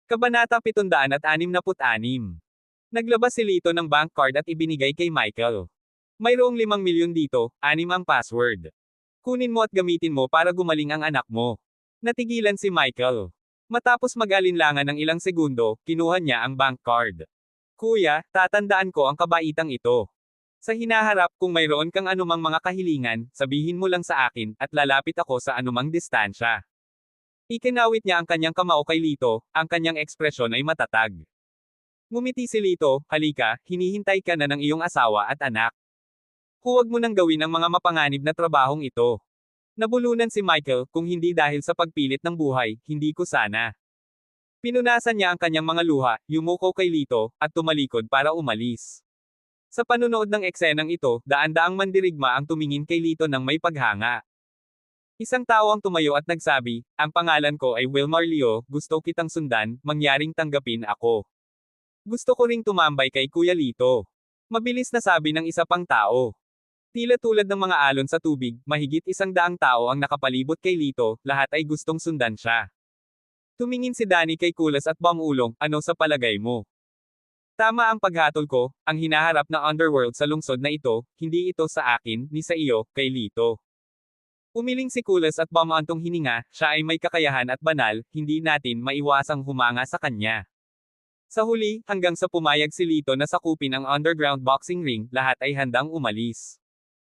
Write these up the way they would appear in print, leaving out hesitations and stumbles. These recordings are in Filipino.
Kabanata 766. Naglabas si Lito ng bank card at ibinigay kay Michael. Mayroong 5 milyon dito, 6 ang password. Kunin mo at gamitin mo para gumaling ang anak mo. Natigilan si Michael. Matapos mag-alinlangan ng ilang segundo, kinuha niya ang bank card. Kuya, tatandaan ko ang kabaitang ito. Sa hinaharap kung mayroon kang anumang mga kahilingan, sabihin mo lang sa akin, at lalapit ako sa anumang distansya. Ikinawit niya ang kanyang kamao kay Lito, ang kanyang ekspresyon ay matatag. Ngumiti si Lito, halika, hinihintay ka na ng iyong asawa at anak. Huwag mo nang gawin ang mga mapanganib na trabahong ito. Nabulunan si Michael, kung hindi dahil sa pagpilit ng buhay, hindi ko sana. Pinunasan niya ang kanyang mga luha, yumuko kay Lito, at tumalikod para umalis. Sa panunood ng eksenang ito, daan-daang mandirigma ang tumingin kay Lito ng may paghanga. Isang tao ang tumayo at nagsabi, ang pangalan ko ay Wilmar Leo, gusto kitang sundan, mangyaring tanggapin ako. Gusto ko ring tumambay kay Kuya Lito. Mabilis na sabi ng isa pang tao. Tila tulad ng mga alon sa tubig, mahigit 100 tao ang nakapalibot kay Lito, lahat ay gustong sundan siya. Tumingin si Danny kay Kulas at Bangulong, ano sa palagay mo? Tama ang paghatol ko, ang hinaharap na underworld sa lungsod na ito, hindi ito sa akin, ni sa iyo, kay Lito. Umiling si Kulas at bumantong hininga, siya ay may kakayahan at banal, hindi natin maiwasang humanga sa kanya. Sa huli, hanggang sa pumayag si Lito na sakupin ang underground boxing ring, lahat ay handang umalis.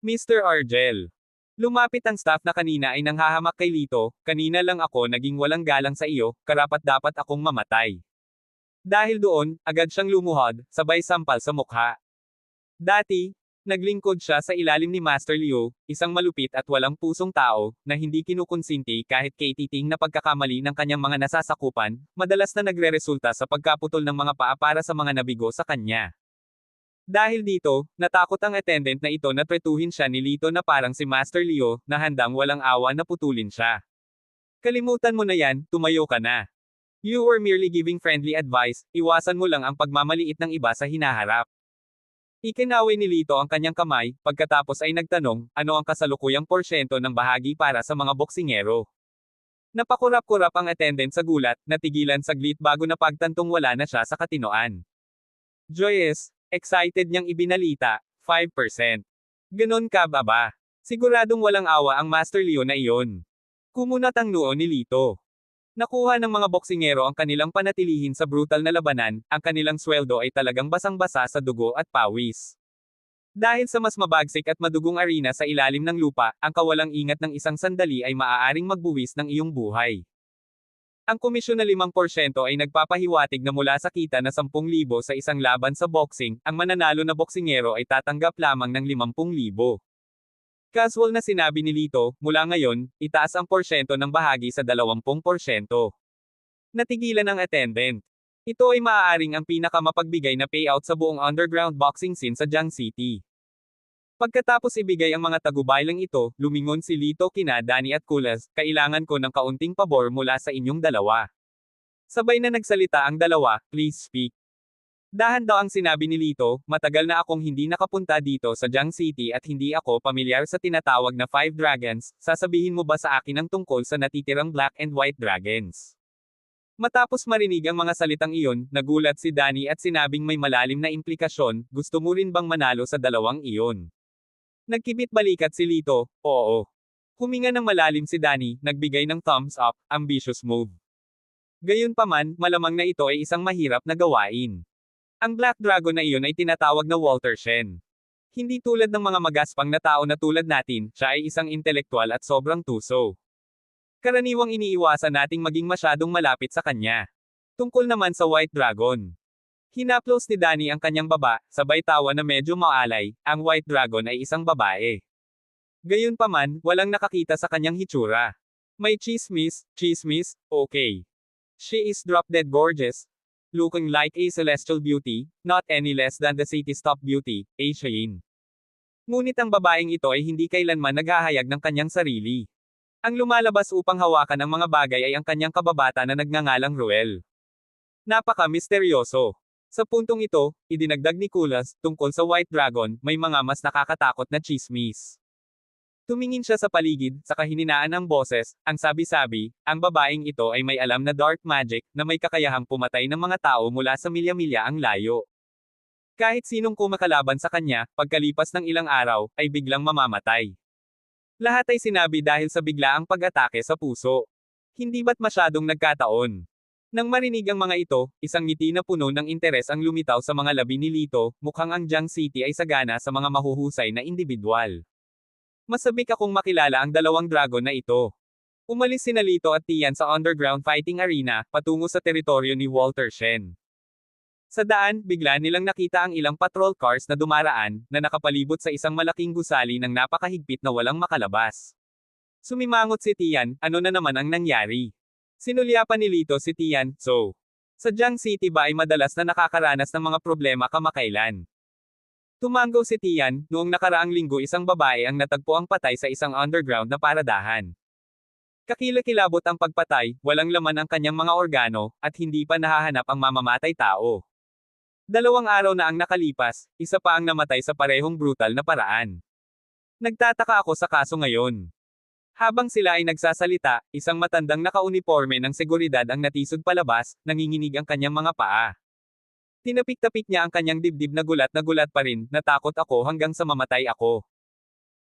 Mr. Argel. Lumapit ang staff na kanina ay nanghahamak kay Lito, kanina lang ako naging walang galang sa iyo, karapat-dapat akong mamatay. Dahil doon, agad siyang lumuhod, sabay sampal sa mukha. Dati, naglingkod siya sa ilalim ni Master Leo, isang malupit at walang pusong tao, na hindi kinukonsinti kahit kay titing na pagkakamali ng kanyang mga nasasakupan, madalas na nagreresulta sa pagkaputol ng mga paa para sa mga nabigo sa kanya. Dahil dito, natakot ang attendant na ito na tretuhin siya ni Lito na parang si Master Leo, na handang walang awa na putulin siya. Kalimutan mo na yan, tumayo ka na. You were merely giving friendly advice, iwasan mo lang ang pagmamaliit ng iba sa hinaharap. Ikinaway ni Lito ang kanyang kamay, pagkatapos ay nagtanong, ano ang kasalukuyang porsyento ng bahagi para sa mga boksingero. Napakurap-kurap ang attendant sa gulat, natigilan saglit bago napagtantong wala na siya sa katinoan. Joyous, excited niyang ibinalita, 5%. Ganon ka ba? Siguradong walang awa ang Master Leo na iyon. Kumunat ang noo ni Lito. Nakuha ng mga boksingero ang kanilang panatilihin sa brutal na labanan, ang kanilang sweldo ay talagang basang-basa sa dugo at pawis. Dahil sa mas mabagsik at madugong arena sa ilalim ng lupa, ang kawalang ingat ng isang sandali ay maaaring magbuwis ng iyong buhay. Ang komisyon na 5% ay nagpapahiwatig na mula sa kita na 10,000 sa isang laban sa boxing, ang mananalo na boksingero ay tatanggap lamang ng 50,000. Casual na sinabi ni Lito, mula ngayon, itaas ang porsyento ng bahagi sa 20%. Natigilan ang attendant. Ito ay maaaring ang pinakamapagbigay na payout sa buong underground boxing scene sa Jiang City. Pagkatapos ibigay ang mga tagubaylang ito, lumingon si Lito kina Danny at Kulas, kailangan ko ng kaunting pabor mula sa inyong dalawa. Sabay na nagsalita ang dalawa, please speak. Dahan-daang sinabi ni Lito, matagal na akong hindi nakapunta dito sa Jiang City at hindi ako pamilyar sa tinatawag na Five Dragons, sasabihin mo ba sa akin ang tungkol sa natitirang Black and White Dragons? Matapos marinig ang mga salitang iyon, nagulat si Danny at sinabing may malalim na implikasyon, gusto mo rin bang manalo sa dalawang iyon? Nagkibit balikat si Lito, oo. Huminga ng malalim si Danny, nagbigay ng thumbs up, ambitious move. Gayunpaman, malamang na ito ay isang mahirap na gawain. Ang Black Dragon na iyon ay tinatawag na Walter Shen. Hindi tulad ng mga magaspang na tao na tulad natin, siya ay isang intelektual at sobrang tuso. Karaniwang iniiwasan nating maging masyadong malapit sa kanya. Tungkol naman sa White Dragon. Hinaplos ni Danny ang kanyang baba, sabay tawa na medyo maalay, ang White Dragon ay isang babae. Gayunpaman, walang nakakita sa kanyang hitsura. May chismis, okay. She is drop-dead gorgeous, looking like a celestial beauty, not any less than the city's top beauty, a Shein. Ngunit ang babaeng ito ay hindi kailanman naghahayag ng kanyang sarili. Ang lumalabas upang hawakan ang mga bagay ay ang kanyang kababata na nagngangalang Ruel. Napaka-misteryoso. Sa puntong ito, idinagdag ni Kulas, tungkol sa White Dragon, may mga mas nakakatakot na chismis. Tumingin siya sa paligid, sa kahininaan ng boses, ang sabi-sabi, ang babaeng ito ay may alam na dark magic, na may kakayahang pumatay ng mga tao mula sa milya-milya ang layo. Kahit sinong kumakalaban sa kanya, pagkalipas ng ilang araw, ay biglang mamamatay. Lahat ay sinabi dahil sa biglaang pag-atake sa puso. Hindi ba't masyadong nagkataon? Nang marinig ang mga ito, isang ngiti na puno ng interes ang lumitaw sa mga labi ni Lito, mukhang ang Jiang City ay sagana sa mga mahuhusay na individual. Masabik akong makilala ang dalawang dragon na ito. Umalis sina Lito at Tian sa underground fighting arena, patungo sa teritoryo ni Walter Shen. Sa daan, bigla nilang nakita ang ilang patrol cars na dumaraan, na nakapalibot sa isang malaking gusali ng napakahigpit na walang makalabas. Sumimangot si Tian, ano na naman ang nangyari? Sinulyapan ni Lito si Tian, so. Sa Jiang City ba ay madalas na nakakaranas ng mga problema kamakailan? Tumanggaw si Tian, noong nakaraang linggo isang babae ang natagpo ang patay sa isang underground na paradahan. Kakilakilabot ang pagpatay, walang laman ang kanyang mga organo, at hindi pa nahahanap ang mamamatay tao. 2 araw na ang nakalipas, isa pa ang namatay sa parehong brutal na paraan. Nagtataka ako sa kaso ngayon. Habang sila ay nagsasalita, isang matandang nakauniporme ng seguridad ang natisod palabas, nanginginig ang kanyang mga paa. Tinapik-tapik niya ang kanyang dibdib na gulat pa rin, natakot ako hanggang sa mamatay ako.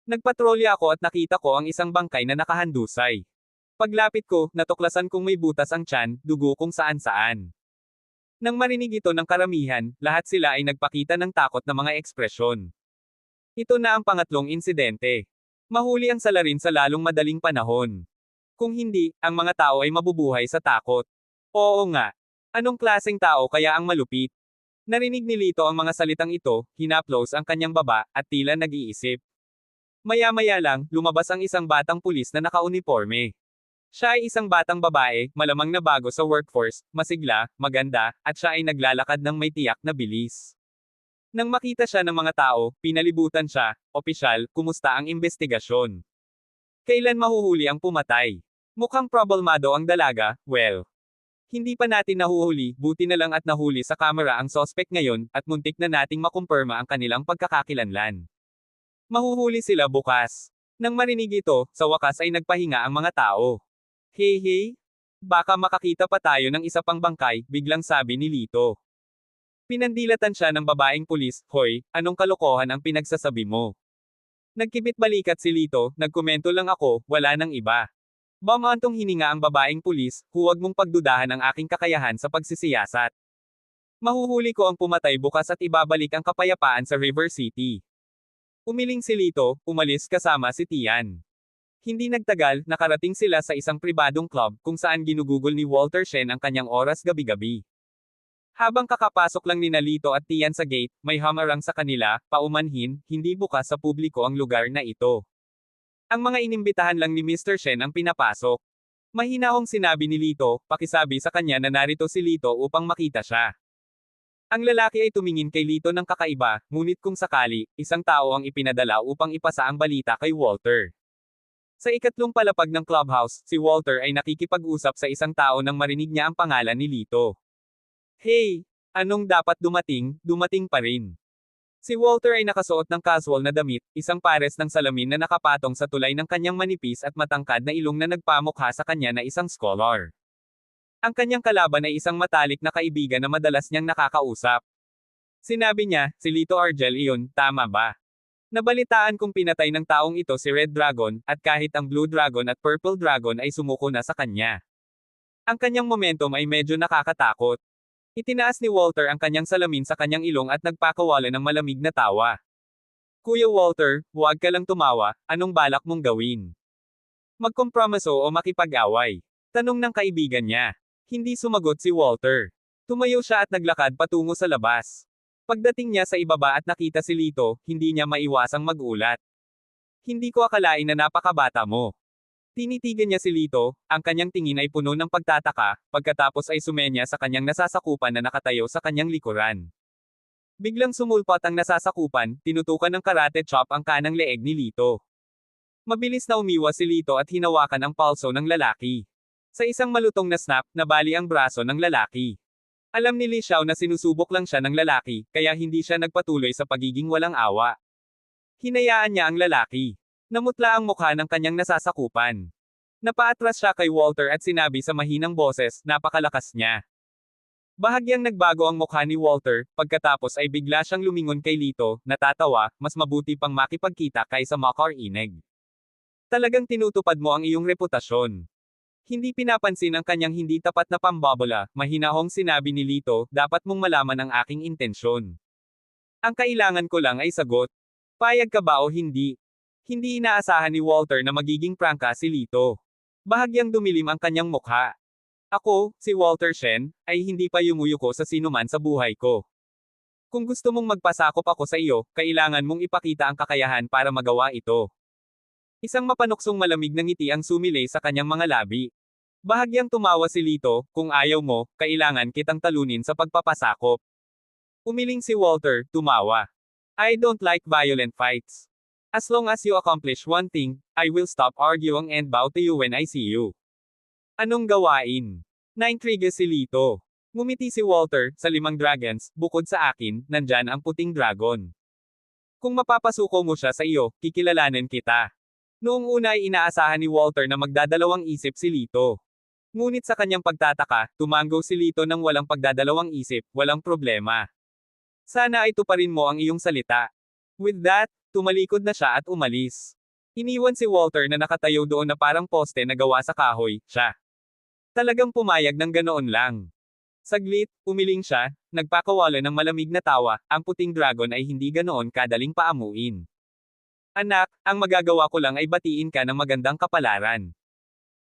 Nagpatrolya ako at nakita ko ang isang bangkay na nakahandusay. Paglapit ko, natuklasan kong may butas ang tiyan, dugo kung saan-saan. Nang marinig ito ng karamihan, lahat sila ay nagpakita ng takot na mga ekspresyon. Ito na ang pangatlong insidente. Mahuli ang salarin sa lalong madaling panahon. Kung hindi, ang mga tao ay mabubuhay sa takot. Oo nga. Anong klaseng tao kaya ang malupit? Narinig ni Lito ang mga salitang ito, hinaplos ang kanyang baba, at tila nag-iisip. Maya-maya lang, lumabas ang isang batang pulis na nakauniporme. Siya ay isang batang babae, malamang na bago sa workforce, masigla, maganda, at siya ay naglalakad ng may tiyak na bilis. Nang makita siya ng mga tao, pinalibutan siya, opisyal, kumusta ang investigasyon? Kailan mahuhuli ang pumatay? Mukhang problemado ang dalaga, well. Hindi pa natin nahuhuli, buti na lang at nahuli sa kamera ang suspect ngayon, at muntik na nating makumpirma ang kanilang pagkakakilanlan. Mahuhuli sila bukas. Nang marinig ito, sa wakas ay nagpahinga ang mga tao. Hey, baka makakita pa tayo ng isa pang bangkay, biglang sabi ni Lito. Pinandilatan siya ng babaeng pulis, hoy, anong kalokohan ang pinagsasabi mo? Nagkibit balikat si Lito, nagkomento lang ako, wala nang iba. Bamantong hininga ang babaeng pulis, huwag mong pagdudahan ang aking kakayahan sa pagsisiyasat. Mahuhuli ko ang pumatay bukas at ibabalik ang kapayapaan sa River City. Umiling si Lito, umalis kasama si Tian. Hindi nagtagal, nakarating sila sa isang pribadong club, kung saan ginugugol ni Walter Shen ang kanyang oras gabi-gabi. Habang kakapasok lang ni Lito at Tian sa gate, may humarang sa kanila, paumanhin, hindi bukas sa publiko ang lugar na ito. Ang mga inimbitahan lang ni Mr. Shen ang pinapasok. Mahinahong sinabi ni Lito, pakisabi sa kanya na narito si Lito upang makita siya. Ang lalaki ay tumingin kay Lito ng kakaiba, ngunit kung sakali, isang tao ang ipinadala upang ipasa ang balita kay Walter. Sa ikatlong palapag ng clubhouse, si Walter ay nakikipag-usap sa isang tao nang marinig niya ang pangalan ni Lito. Hey, anong dapat dumating, dumating pa rin. Si Walter ay nakasuot ng casual na damit, isang pares ng salamin na nakapatong sa tulay ng kanyang manipis at matangkad na ilong na nagpamukha sa kanya na isang scholar. Ang kanyang kalaban ay isang matalik na kaibigan na madalas niyang nakakausap. Sinabi niya, si Lito Argel iyon, tama ba? Nabalitaan kong pinatay ng taong ito si Red Dragon, at kahit ang Blue Dragon at Purple Dragon ay sumuko na sa kanya. Ang kanyang momentum ay medyo nakakatakot. Itinaas ni Walter ang kanyang salamin sa kanyang ilong at nagpakawala ng malamig na tawa. Kuya Walter, huwag ka lang tumawa, anong balak mong gawin? Magkompromiso o makipag-away? Tanong ng kaibigan niya. Hindi sumagot si Walter. Tumayo siya at naglakad patungo sa labas. Pagdating niya sa ibaba at nakita si Lito, hindi niya maiwasang magulat. Hindi ko akalain na napakabata mo. Tinitigan niya si Lito, ang kanyang tingin ay puno ng pagtataka, pagkatapos ay sumenya sa kanyang nasasakupan na nakatayo sa kanyang likuran. Biglang sumulpot ang nasasakupan, tinutukan ng karate chop ang kanang leeg ni Lito. Mabilis na umiwas si Lito at hinawakan ang palso ng lalaki. Sa isang malutong na snap, nabali ang braso ng lalaki. Alam ni Li Xiao na sinusubok lang siya ng lalaki, kaya hindi siya nagpatuloy sa pagiging walang awa. Hinayaan niya ang lalaki. Namutla ang mukha ng kanyang nasasakupan. Napaatras siya kay Walter at sinabi sa mahinang boses, napakalakas niya. Bahagyang nagbago ang mukha ni Walter, pagkatapos ay bigla siyang lumingon kay Lito, natatawa, mas mabuti pang makipagkita kaysa makarinig. Talagang tinutupad mo ang iyong reputasyon. Hindi pinapansin ang kanyang hindi tapat na pambobola, mahinahong sinabi ni Lito, dapat mong malaman ang aking intensyon. Ang kailangan ko lang ay sagot. Payag ka ba o hindi? Hindi inaasahan ni Walter na magiging prangka si Lito. Bahagyang dumilim ang kanyang mukha. Ako, si Walter Shen, ay hindi pa yumuyuko sa sinuman sa buhay ko. Kung gusto mong magpasakop ako sa iyo, kailangan mong ipakita ang kakayahan para magawa ito. Isang mapanuksong malamig na ngiti ang sumilay sa kanyang mga labi. Bahagyang tumawa si Lito, kung ayaw mo, kailangan kitang talunin sa pagpapasakop. Umiling si Walter, tumawa. I don't like violent fights. As long as you accomplish one thing, I will stop arguing and bow to you when I see you. Anong gawain? Naintriga si Lito. Ngumiti si Walter, sa 5 dragons, bukod sa akin, nandyan ang puting dragon. Kung mapapasuko mo siya sa iyo, kikilalanin kita. Noong una ay inaasahan ni Walter na magdadalawang isip si Lito. Ngunit sa kanyang pagtataka, tumango si Lito ng walang pagdadalawang isip, walang problema. Sana ay tuparin mo ang iyong salita. With that, tumalikod na siya at umalis. Iniwan si Walter na nakatayo doon na parang poste na gawa sa kahoy, siya. Talagang pumayag ng ganoon lang. Saglit, umiling siya, nagpakawala ng malamig na tawa, ang puting dragon ay hindi ganoon kadaling paamuin. Anak, ang magagawa ko lang ay batiin ka ng magandang kapalaran.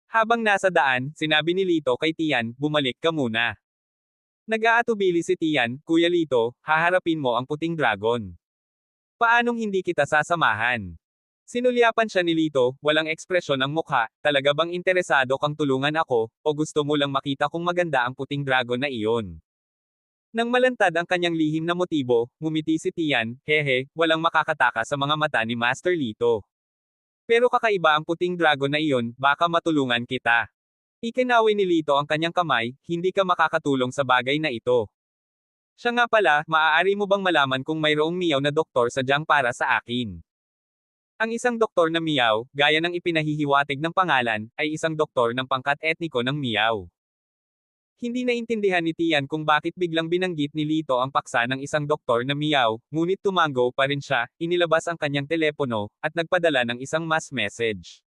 Habang nasa daan, sinabi ni Lito kay Tian, bumalik ka muna. Nag-aatubili si Tian, Kuya Lito, haharapin mo ang puting dragon. Paanong hindi kita sasamahan? Sinulyapan siya ni Lito, walang ekspresyon ang mukha, talaga bang interesado kang tulungan ako, o gusto mo lang makita kung maganda ang puting dragon na iyon? Nang malantad ang kanyang lihim na motibo, ngumiti si Tian, hehe, walang makakataka sa mga mata ni Master Lito. Pero kakaiba ang puting dragon na iyon, baka matulungan kita. Ikinawi ni Lito ang kanyang kamay, hindi ka makakatulong sa bagay na ito. Siya nga pala, maaari mo bang malaman kung mayroong Miyaw na doktor sadyang para sa akin? Ang isang doktor na Miyaw, gaya ng ipinahihiwatig ng pangalan, ay isang doktor ng pangkat etniko ng Miyaw. Hindi naintindihan ni Tian kung bakit biglang binanggit ni Lito ang paksa ng isang doktor na Miyaw, ngunit tumango pa rin siya, inilabas ang kanyang telepono, at nagpadala ng isang mass message.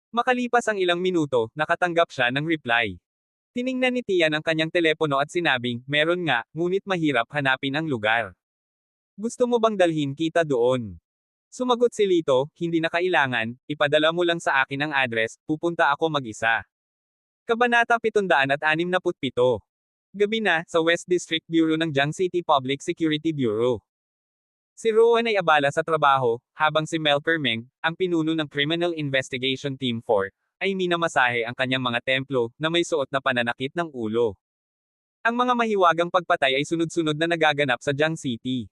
Makalipas ang ilang minuto, nakatanggap siya ng reply. Tiningnan ni Tian ang kanyang telepono at sinabing, meron nga, ngunit mahirap hanapin ang lugar. Gusto mo bang dalhin kita doon? Sumagot si Lito, hindi na kailangan, ipadala mo lang sa akin ang address, pupunta ako mag-isa. Kabanata 767. Gabi na, sa West District Bureau ng Jiang City Public Security Bureau. Si Rowan ay abala sa trabaho, habang si Mel Permeng, ang pinuno ng Criminal Investigation Team 4, ay minamasahe ang kanyang mga templo, na may suot na pananakit ng ulo. Ang mga mahiwagang pagpatay ay sunod-sunod na nagaganap sa Jiang City.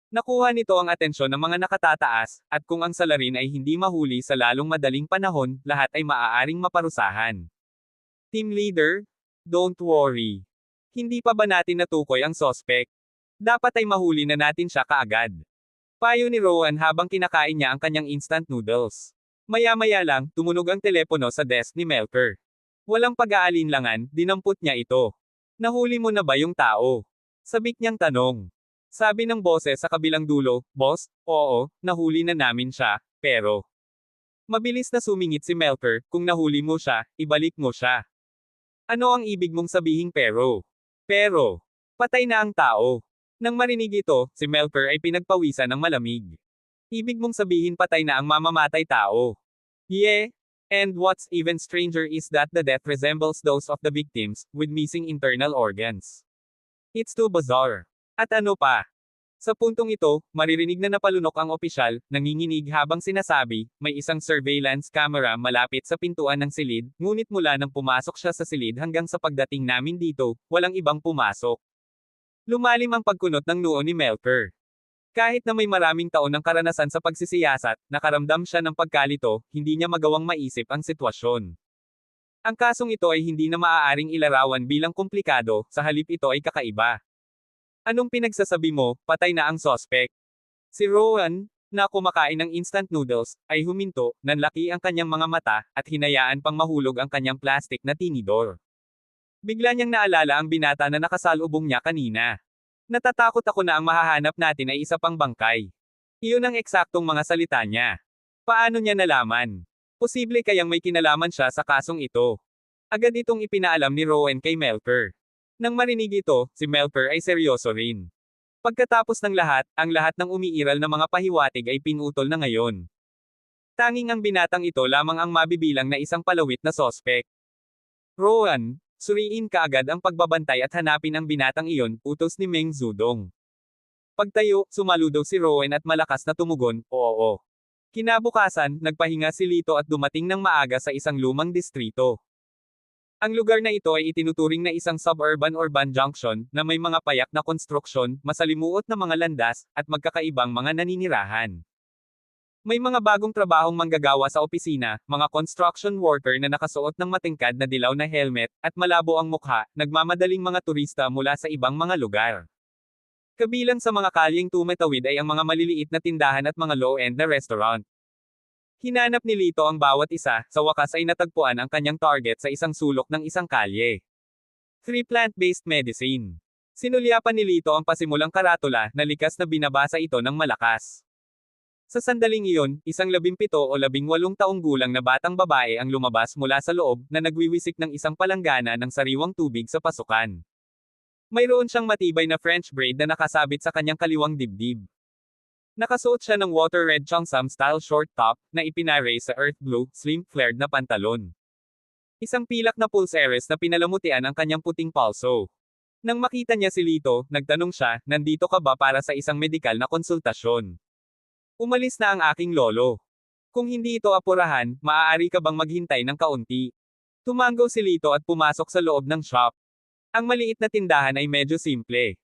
Nakuha nito ang atensyon ng mga nakatataas, at kung ang salarin ay hindi mahuli sa lalong madaling panahon, lahat ay maaaring maparusahan. Team Leader? Don't worry. Hindi pa ba natin natukoy ang sospek? Dapat ay mahuli na natin siya kaagad. Payo ni Rowan habang kinakain niya ang kanyang instant noodles. Maya-maya lang, tumunog ang telepono sa desk ni Melker. Walang pag-aalinlangan, dinampot niya ito. Nahuli mo na ba yung tao? Sabik niyang tanong. Sabi ng boses sa kabilang dulo, Boss, oo, nahuli na namin siya, pero... Mabilis na sumingit si Melker, kung nahuli mo siya, ibalik mo siya. Ano ang ibig mong sabihing pero? Pero, patay na ang tao. Nang marinig ito, si Melker ay pinagpawisan ng malamig. Ibig mong sabihin patay na ang mamamatay tao. Yeah, and what's even stranger is that the death resembles those of the victims, with missing internal organs. It's too bizarre. At ano pa? Sa puntong ito, maririnig na napalunok ang opisyal, nanginginig habang sinasabi, may isang surveillance camera malapit sa pintuan ng silid, ngunit mula nang pumasok siya sa silid hanggang sa pagdating namin dito, walang ibang pumasok. Lumalim ang pagkunot ng noo ni Melker. Kahit na may maraming taon ng karanasan sa pagsisiyasat, nakaramdam siya ng pagkalito, hindi niya magawang maisip ang sitwasyon. Ang kasong ito ay hindi na maaaring ilarawan bilang komplikado, sa halip ito ay kakaiba. Anong pinagsasabi mo, patay na ang sospek? Si Rowan? na kumakain ng instant noodles, ay huminto, nanlaki ang kanyang mga mata, at hinayaan pang mahulog ang kanyang plastic na tinidor. Bigla niyang naalala ang binata na nakasalubong niya kanina. Natatakot ako na ang mahahanap natin ay isa pang bangkay. Iyon ang eksaktong mga salita niya. Paano niya nalaman? Posible kayang may kinalaman siya sa kasong ito. Agad itong ipinaalam ni Rowan kay Melker. Nang marinig ito, si Melker ay seryoso rin. Pagkatapos ng lahat, ang lahat ng umiiral na mga pahiwatig ay pinutol na ngayon. Tanging ang binatang ito lamang ang mabibilang na isang palawit na sospek. Rowan, suriin ka agad ang pagbabantay at hanapin ang binatang iyon, utos ni Meng Zudong. Pagtayo, sumaludo si Rowan at malakas na tumugon, oo. Kinabukasan, nagpahinga si Lito at dumating ng maaga sa isang lumang distrito. Ang lugar na ito ay itinuturing na isang suburban-urban junction, na may mga payak na konstruksyon, masalimuot na mga landas, at magkakaibang mga naninirahan. May mga bagong trabahong manggagawa sa opisina, mga construction worker na nakasuot ng matingkad na dilaw na helmet, at malabo ang mukha, nagmamadaling mga turista mula sa ibang mga lugar. Kabilang sa mga kalyeng tumatawid ay ang mga maliliit na tindahan at mga low-end na restaurant. Hinanap ni Lito ang bawat isa, sa wakas ay natagpuan ang kanyang target sa isang sulok ng isang kalye. 3 plant-based medicine. Sinulyapan ni Lito ang pasimulang karatula, na likas na binabasa ito ng malakas. Sa sandaling iyon, isang 17 o 18 taong gulang na batang babae ang lumabas mula sa loob, na nagwiwisik ng isang palanggana ng sariwang tubig sa pasukan. Mayroon siyang matibay na French braid na nakasabit sa kanyang kaliwang dibdib. Nakasuot siya ng water red cheongsam style short top, na ipinare sa earth blue, slim, flared na pantalon. Isang pilak na pulseres na pinalamutian ang kanyang puting palso. Nang makita niya si Lito, nagtanong siya, nandito ka ba para sa isang medikal na konsultasyon? Umalis na ang aking lolo. Kung hindi ito apurahan, maaari ka bang maghintay ng kaunti? Tumanggaw si Lito at pumasok sa loob ng shop. Ang maliit na tindahan ay medyo simple.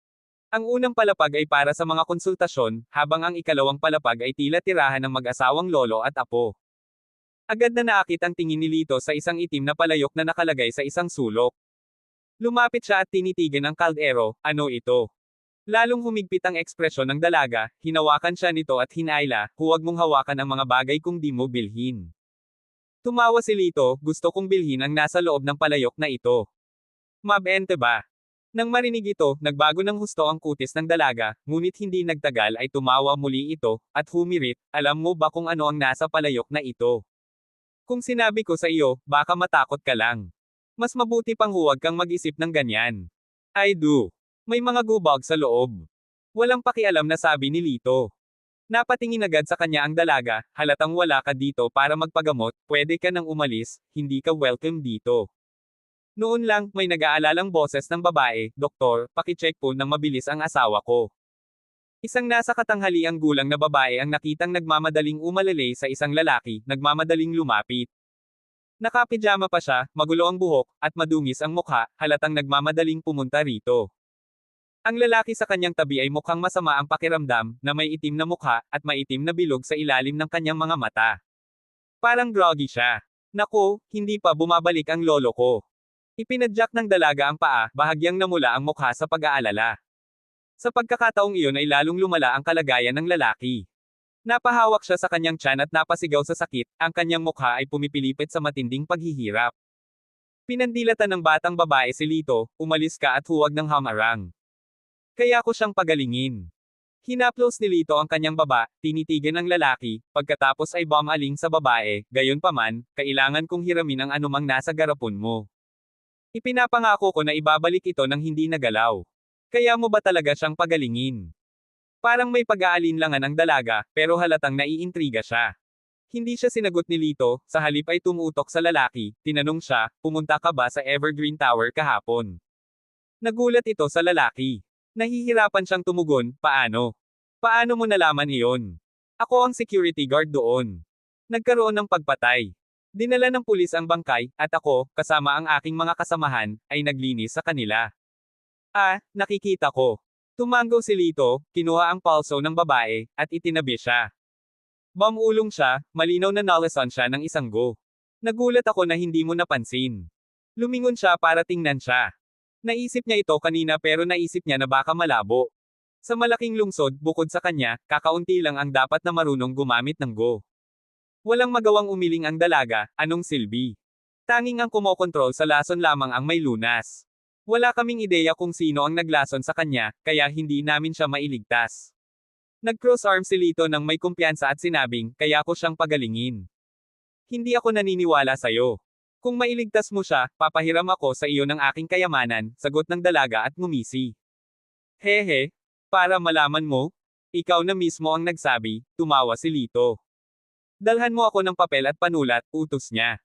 Ang unang palapag ay para sa mga konsultasyon, habang ang ikalawang palapag ay tila tirahan ng mag-asawang lolo at apo. Agad na naakit ang tingin ni Lito sa isang itim na palayok na nakalagay sa isang sulok. Lumapit siya at tinitigan ang kaldero, ano ito? Lalong humigpit ang ekspresyon ng dalaga, hinawakan siya nito at hinayla, huwag mong hawakan ang mga bagay kung di mo bilhin. Tumawa si Lito, gusto kong bilhin ang nasa loob ng palayok na ito. Mabente ba? Nang marinig ito, nagbago ng husto ang kutis ng dalaga, ngunit hindi nagtagal ay tumawa muli ito, at humirit, alam mo ba kung ano ang nasa palayok na ito? Kung sinabi ko sa iyo, baka matakot ka lang. Mas mabuti pang huwag kang mag-isip ng ganyan. I do. May mga gubag sa loob. Walang pakialam na sabi ni Lito. Napatingin agad sa kanya ang dalaga, halatang wala ka dito para magpagamot, pwede ka nang umalis, hindi ka welcome dito. Noon lang, may nag-aalalang boses ng babae, Doktor, pakicheck po ng mabilis ang asawa ko. Isang nasa katanghaliang gulang na babae ang nakitang nagmamadaling umalalay sa isang lalaki, nagmamadaling lumapit. Nakapijama pa siya, magulo ang buhok, at madungis ang mukha, halatang nagmamadaling pumunta rito. Ang lalaki sa kanyang tabi ay mukhang masama ang pakiramdam, na may itim na mukha, at maitim na bilog sa ilalim ng kanyang mga mata. Parang groggy siya. Naku, hindi pa bumabalik ang lolo ko. Ipinadyak ng dalaga ang paa, bahagyang namula ang mukha sa pag-aalala. Sa pagkakataong iyon ay lalong lumala ang kalagayan ng lalaki. Napahawak siya sa kanyang tiyan at napasigaw sa sakit, ang kanyang mukha ay pumipilipit sa matinding paghihirap. Pinandilatan ng batang babae si Lito, umalis ka at huwag ng hamarang. Kaya ko siyang pagalingin. Hinaplos ni Lito ang kanyang baba, tinitigan ng lalaki, pagkatapos ay bumaling sa babae, gayunpaman, kailangan kong hiramin ang anumang nasa garapon mo. Ipinapangako ko na ibabalik ito ng hindi nagalaw. Kaya mo ba talaga siyang pagalingin? Parang may pag-aalinlangan ang dalaga, pero halatang naiintriga siya. Hindi siya sinagot ni Lito, sa halip ay tumutok sa lalaki, tinanong siya, pumunta ka ba sa Evergreen Tower kahapon? Nagulat ito sa lalaki. Nahihirapan siyang tumugon, paano? Paano mo nalaman iyon? Ako ang security guard doon. Nagkaroon ng pagpatay. Dinala ng pulis ang bangkay, at ako, kasama ang aking mga kasamahan, ay naglinis sa kanila. Ah, nakikita ko. Tumanggaw si Lito, kinuha ang palso ng babae, at itinabi siya. Bumulong siya, malinaw na nalasan siya ng isang go. Nagulat ako na hindi mo napansin. Lumingon siya para tingnan siya. Naisip niya ito kanina pero naisip niya na baka malabo. Sa malaking lungsod, bukod sa kanya, kakaunti lang ang dapat na marunong gumamit ng Go. Walang magawang umiling ang dalaga, anong silbi? Tanging ang kumokontrol sa lason lamang ang may lunas. Wala kaming ideya kung sino ang naglason sa kanya, kaya hindi namin siya mailigtas. Nag-cross arm si Lito ng may kumpiyansa at sinabing, kaya ko siyang pagalingin. Hindi ako naniniwala sa'yo. Kung mailigtas mo siya, papahiram ako sa iyo ng aking kayamanan, sagot ng dalaga at ngumisi. Hehe, para malaman mo, ikaw na mismo ang nagsabi, tumawa si Lito. Dalhan mo ako ng papel at panulat, utos niya.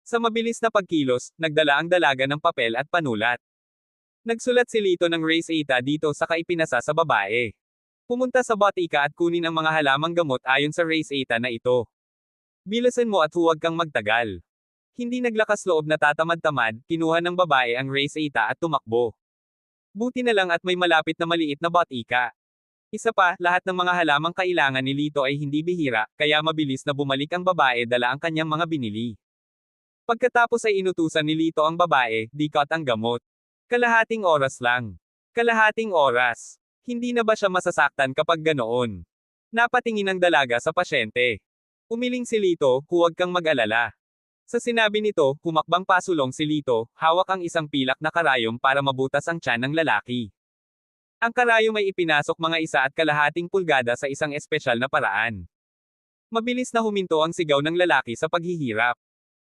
Sa mabilis na pagkilos, nagdala ang dalaga ng papel at panulat. Nagsulat si Lito ng Race Eta dito sa kaipinasa sa babae. Pumunta sa botika at kunin ang mga halamang gamot ayon sa Race Eta na ito. Bilasan mo at huwag kang magtagal. Hindi naglakas loob na tatamad-tamad, kinuha ng babae ang Race Eta at tumakbo. Buti na lang at may malapit na maliit na botika. Isa pa, lahat ng mga halamang kailangan ni Lito ay hindi bihira, kaya mabilis na bumalik ang babae dala ang kanyang mga binili. Pagkatapos ay inutusan ni Lito ang babae, dikot ang gamot. Kalahating oras lang. Kalahating oras. Hindi na ba siya masasaktan kapag ganoon? Napatingin ang dalaga sa pasyente. Umiling si Lito, huwag kang mag-alala. Sa sinabi nito, humakbang pasulong si Lito, hawak ang isang pilak na karayom para mabutas ang tiyan ng lalaki. Ang karayom ay ipinasok mga 1.5 pulgada sa isang espesyal na paraan. Mabilis na huminto ang sigaw ng lalaki sa paghihirap.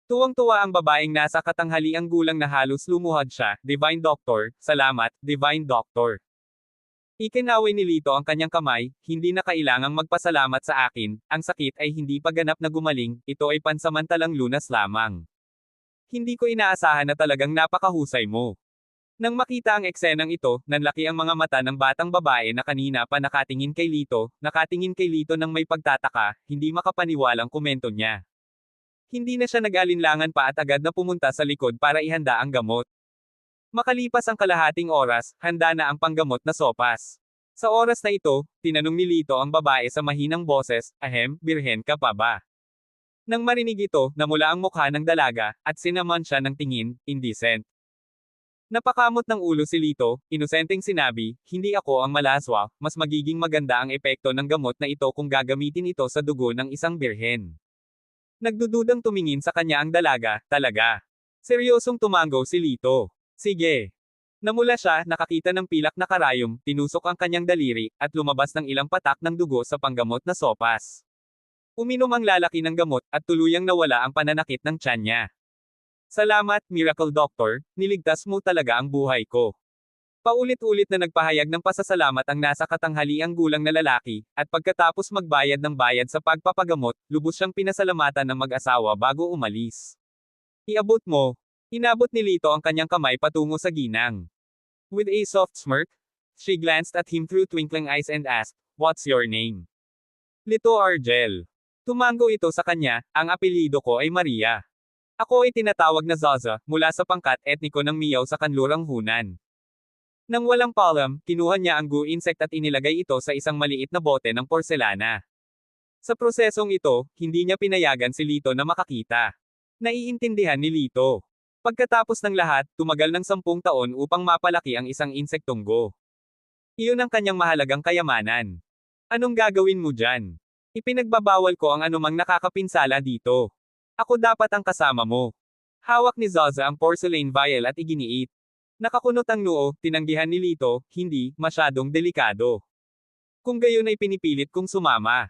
Tuwang-tuwa ang babaeng nasa katanghaliang gulang na halos lumuhod siya, Divine Doctor, salamat, Divine Doctor. Ikinaway ni Lito ang kanyang kamay, hindi na kailangang magpasalamat sa akin, ang sakit ay hindi pa ganap na gumaling, ito ay pansamantalang lunas lamang. Hindi ko inaasahan na talagang napakahusay mo. Nang makita ang eksenang ito, nanlaki ang mga mata ng batang babae na kanina pa nakatingin kay Lito ng may pagtataka, hindi makapaniwalang komento niya. Hindi na siya nag-alinlangan pa at agad na pumunta sa likod para ihanda ang gamot. Makalipas ang kalahating oras, handa na ang panggamot na sopas. Sa oras na ito, tinanong ni Lito ang babae sa mahinang boses, ahem, birhen ka pa ba? Nang marinig ito, namula ang mukha ng dalaga, at sinaman siya ng tingin, indecent. Napakamot ng ulo si Lito, inosenteng sinabi, hindi ako ang malaswa, mas magiging maganda ang epekto ng gamot na ito kung gagamitin ito sa dugo ng isang birhen. Nagdududang tumingin sa kanya ang dalaga, talaga. Seryosong tumango si Lito. Sige. Namula siya, nakakita ng pilak na karayom, tinusok ang kanyang daliri, at lumabas ng ilang patak ng dugo sa panggamot na sopas. Uminom ang lalaki ng gamot, at tuluyang nawala ang pananakit ng tiyan niya. Salamat, Miracle Doctor, niligtas mo talaga ang buhay ko. Paulit-ulit na nagpahayag ng pasasalamat ang nasa katanghaliang gulang na lalaki, at pagkatapos magbayad ng bayad sa pagpapagamot, lubos siyang pinasalamatan ng mag-asawa bago umalis. Iabot mo. Inabot ni Lito ang kanyang kamay patungo sa ginang. With a soft smirk, she glanced at him through twinkling eyes and asked, "What's your name?" Lito Argel. Tumango ito sa kanya, ang apelyido ko ay Maria. Ako ay tinatawag na Zaza, mula sa pangkat etniko ng Miyaw sa kanlurang Hunan. Nang walang palam, kinuha niya ang goo insect at inilagay ito sa isang maliit na bote ng porselana. Sa prosesong ito, hindi niya pinayagan si Lito na makakita. Naiintindihan ni Lito. Pagkatapos ng lahat, tumagal ng 10 taon upang mapalaki ang isang insektong go. Iyon ang kanyang mahalagang kayamanan. Anong gagawin mo dyan? Ipinagbabawal ko ang anumang nakakapinsala dito. Ako dapat ang kasama mo. Hawak ni Zaza ang porcelain vial at iginiit. Nakakunot ang noo, tinanggihan ni Lito, hindi, masyadong delikado. Kung gayon ay pinipilit kong sumama.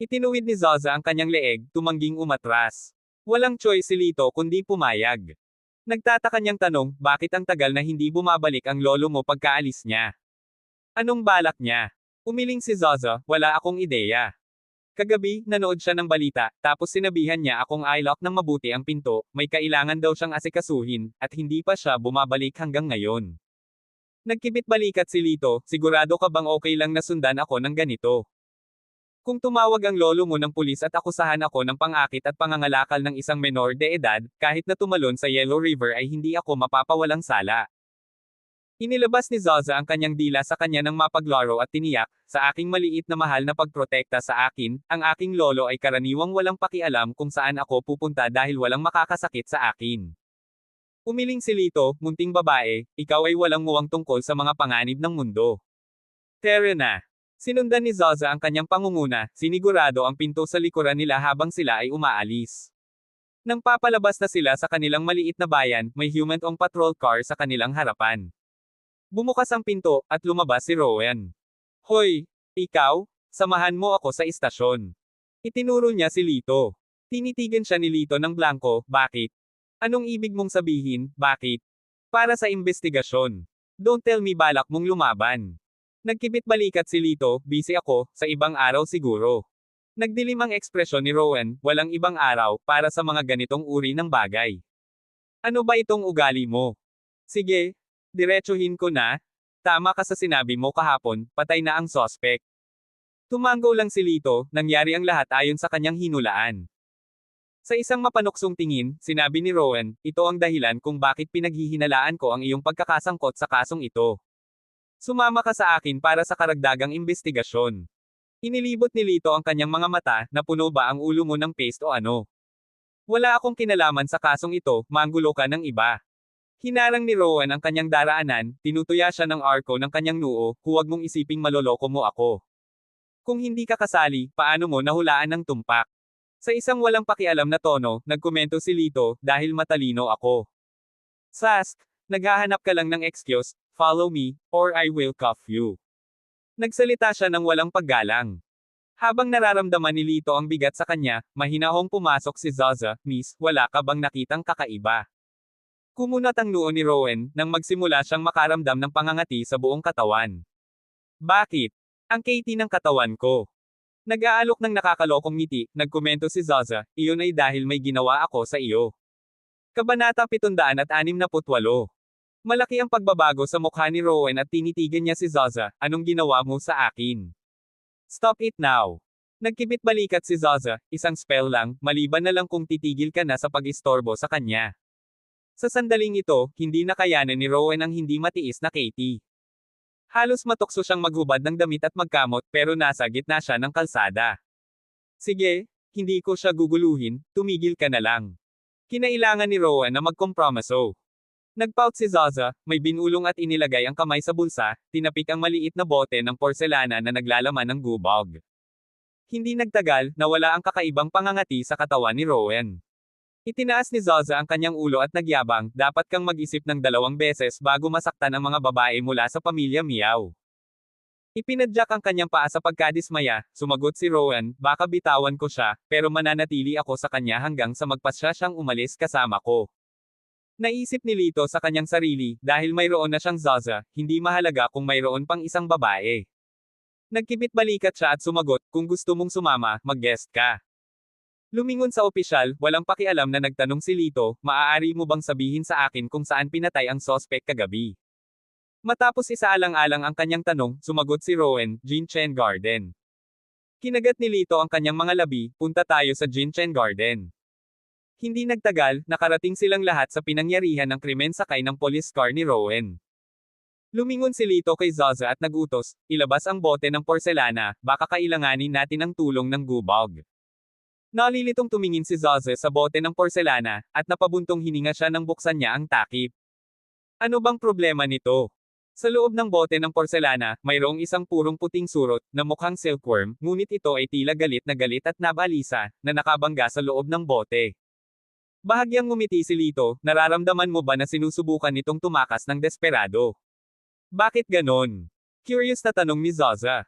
Itinuwid ni Zaza ang kanyang leeg, tumangging umatras. Walang choice si Lito kundi pumayag. Nagtataka niyang tanong, bakit ang tagal na hindi bumabalik ang lolo mo pagkaalis niya? Anong balak niya? Umiling si Zaza, wala akong ideya. Kagabi, nanood siya ng balita, tapos sinabihan niya akong i-lock ng mabuti ang pinto, may kailangan daw siyang asikasuhin, at hindi pa siya bumabalik hanggang ngayon. Nagkibit-balikat si Lito, sigurado ka bang okay lang na sundan ako ng ganito? Kung tumawag ang lolo mo ng pulis at akusahan ako ng pang-akit at pangangalakal ng isang menor de edad, kahit na tumalon sa Yellow River ay hindi ako mapapawalang sala. Inilabas ni Zaza ang kanyang dila sa kanya ng mapaglaro at tiniyak, sa aking maliit na mahal na pagprotekta sa akin, ang aking lolo ay karaniwang walang pakialam kung saan ako pupunta dahil walang makakasakit sa akin. Umiling si Lito, munting babae, ikaw ay walang muwang tungkol sa mga panganib ng mundo. Tara na. Sinundan ni Zaza ang kanyang pangunguna, sinigurado ang pinto sa likuran nila habang sila ay umaalis. Nang papalabas na sila sa kanilang maliit na bayan, may human-ong patrol car sa kanilang harapan. Bumukas ang pinto, at lumabas si Rowan. Hoy, ikaw? Samahan mo ako sa istasyon. Itinuro niya si Lito. Tinitigan siya ni Lito ng blanko, bakit? Anong ibig mong sabihin, bakit? Para sa investigasyon. Don't tell me balak mong lumaban. Nagkibit balikat si Lito, busy ako, sa ibang araw siguro. Nagdilim ang ekspresyon ni Rowan, walang ibang araw, para sa mga ganitong uri ng bagay. Ano ba itong ugali mo? Sige, diretsuhin ko na. Tama ka sa sinabi mo kahapon, patay na ang sospek. Tumango lang si Lito, nangyari ang lahat ayon sa kanyang hinulaan. Sa isang mapanuksong tingin, sinabi ni Rowan, ito ang dahilan kung bakit pinaghihinalaan ko ang iyong pagkakasangkot sa kasong ito. Sumama ka sa akin para sa karagdagang investigasyon. Inilibot ni Lito ang kanyang mga mata, napuno ba ang ulo mo ng paste o ano? Wala akong kinalaman sa kasong ito, manggulo ka ng iba. Hinarang ni Rowan ang kanyang daraanan, tinutuya siya ng arko ng kanyang noo, huwag mong isiping maloloko mo ako. Kung hindi ka kasali, paano mo nahulaan ng tumpak? Sa isang walang pakialam na tono, nagkomento si Lito, dahil matalino ako. Sask, naghahanap ka lang ng excuse, follow me, or I will cuff you. Nagsalita siya ng walang paggalang. Habang nararamdaman ni Lito ang bigat sa kanya, mahinahong pumasok si Zaza, Miss, wala ka bang nakitang kakaiba? Kumunat ang noo ni Rowan, nang magsimula siyang makaramdam ng pangangati sa buong katawan. Bakit? Ang Katie ng katawan ko. Nag-aalok ng nakakalokong ngiti, nagkomento si Zaza, iyon ay dahil may ginawa ako sa iyo. Kabanata 768. Malaki ang pagbabago sa mukha ni Rowan at tinitigan niya si Zaza, anong ginawa mo sa akin? Stop it now. Nagkibit balikat si Zaza, isang spell lang, maliban na lang kung titigil ka na sa pag-istorbo sa kanya. Sa sandaling ito, hindi nakayanan ni Rowan ang hindi matiis na Katie. Halos matukso siyang maghubad ng damit at magkamot pero nasa gitna siya ng kalsada. Sige, hindi ko siya guguluhin, tumigil ka na lang. Kinailangan ni Rowan na magkompromiso. Nagpout si Zaza, may binulong at inilagay ang kamay sa bulsa, tinapik ang maliit na bote ng porselana na naglalaman ng gubog. Hindi nagtagal, nawala ang kakaibang pangangati sa katawan ni Rowan. Itinaas ni Zaza ang kanyang ulo at nagyabang, dapat kang mag-isip ng 2 beses bago masaktan ang mga babae mula sa pamilya Miao. Ipinadyak ang kanyang paa sa pagkadismaya, sumagot si Rowan, baka bitawan ko siya, pero mananatili ako sa kanya hanggang sa magpasya siyang umalis kasama ko. Naisip ni Lito sa kanyang sarili, dahil mayroon na siyang Zaza, hindi mahalaga kung mayroon pang isang babae. Nagkibit balikat siya at sumagot, kung gusto mong sumama, mag-guest ka. Lumingon sa opisyal, walang pakialam na nagtanong si Lito, maaari mo bang sabihin sa akin kung saan pinatay ang sospek kagabi? Matapos isaalang-alang ang kanyang tanong, sumagot si Rowan, Jinchen Garden. Kinagat ni Lito ang kanyang mga labi, punta tayo sa Jinchen Garden. Hindi nagtagal, nakarating silang lahat sa pinangyarihan ng krimen sakay ng police car ni Rowan. Lumingon si Lito kay Zaza at nagutos, ilabas ang bote ng porselana, baka kailanganin natin ang tulong ng gubog. Nalilitong tumingin si Zaza sa bote ng porselana, at napabuntong hininga siya nang buksan niya ang takip. Ano bang problema nito? Sa loob ng bote ng porselana, mayroong isang purong puting surot, na mukhang silkworm, ngunit ito ay tila galit at nabalisa, na nakabangga sa loob ng bote. Bahagyang ngumiti si Lito, nararamdaman mo ba na sinusubukan nitong tumakas ng desperado? Bakit ganon? Curious na tanong ni Zaza.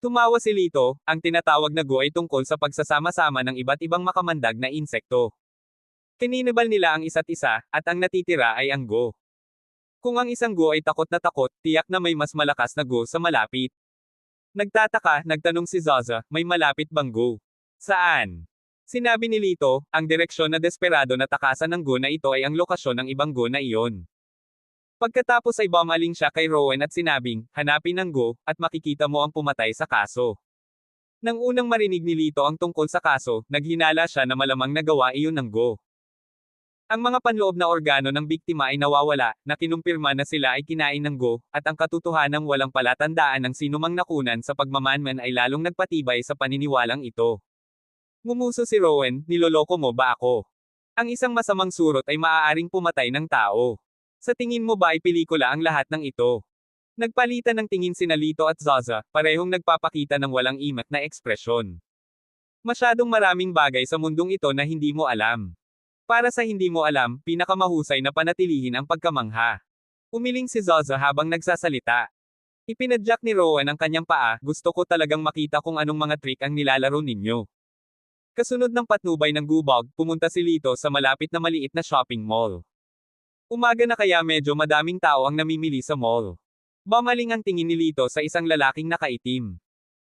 Tumawa si Lito, ang tinatawag na go ay tungkol sa pagsasama-sama ng iba't ibang makamandag na insekto. Kininibal nila ang isa't isa, at ang natitira ay ang go. Kung ang isang go ay takot na takot, tiyak na may mas malakas na go sa malapit. Nagtataka, nagtanong si Zaza, may malapit bang go? Saan? Sinabi ni Lito, ang direksyon na desperado na takasan ng go na ito ay ang lokasyon ng ibang go na iyon. Pagkatapos ay bumaling siya kay Rowan at sinabing, hanapin ang go, at makikita mo ang pumatay sa kaso. Nang unang marinig ni Lito ang tungkol sa kaso, naghinala siya na malamang nagawa iyon ng go. Ang mga panloob na organo ng biktima ay nawawala, na kinumpirma na sila ay kinain ng go, at ang katotohanang walang palatandaan ng sinumang nakunan sa pagmamanman ay lalong nagpatibay sa paniniwalang ito. Ngumuso si Rowan, niloloko mo ba ako? Ang isang masamang surot ay maaaring pumatay ng tao. Sa tingin mo ba ay pelikula ang lahat ng ito? Nagpalitan ng tingin sina Lito at Zaza, parehong nagpapakita ng walang imat na ekspresyon. Masyadong maraming bagay sa mundong ito na hindi mo alam. Para sa hindi mo alam, pinakamahusay na panatilihin ang pagkamangha. Umiling si Zaza habang nagsasalita. Ipinadyak ni Rowan ang kanyang paa, gusto ko talagang makita kung anong mga trick ang nilalaro ninyo. Kasunod ng patnubay ng gubog, pumunta si Lito sa malapit na maliit na shopping mall. Umaga na kaya medyo madaming tao ang namimili sa mall. Bumaling ang tingin ni Lito sa isang lalaking nakaitim.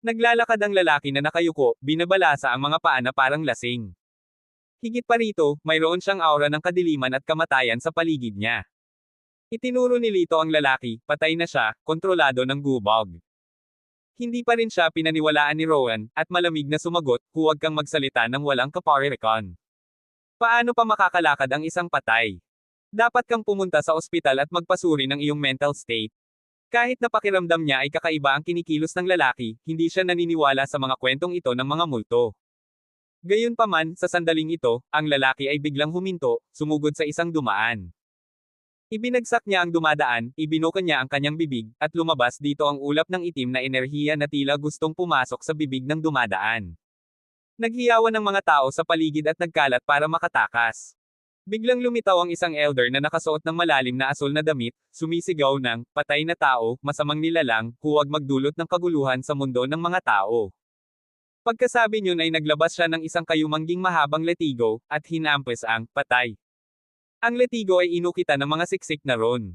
Naglalakad ang lalaki na nakayuko, binabalasa ang mga paa na parang lasing. Higit pa rito, mayroon siyang aura ng kadiliman at kamatayan sa paligid niya. Itinuro ni Lito ang lalaki, patay na siya, kontrolado ng gubog. Hindi pa rin siya pinaniwalaan ni Rowan, at malamig na sumagot, huwag kang magsalita ng walang kaparerekon. Paano pa makakalakad ang isang patay? Dapat kang pumunta sa ospital at magpasuri ng iyong mental state. Kahit na pakiramdam niya ay kakaiba ang kinikilos ng lalaki, hindi siya naniniwala sa mga kwentong ito ng mga multo. Gayunpaman, sa sandaling ito, ang lalaki ay biglang huminto, sumugod sa isang dumaan. Ibinagsak niya ang dumadaan, ibinuka niya ang kanyang bibig, at lumabas dito ang ulap ng itim na enerhiya na tila gustong pumasok sa bibig ng dumadaan. Naghiyawan ng mga tao sa paligid at nagkalat para makatakas. Biglang lumitaw ang isang elder na nakasuot ng malalim na asul na damit, sumisigaw ng, patay na tao, masamang nilalang, huwag magdulot ng kaguluhan sa mundo ng mga tao. Pagkasabi niyon ay naglabas siya ng isang kayumangging mahabang letigo, at hinampes ang, patay. Ang letigo ay inukitan ng mga siksik na ron.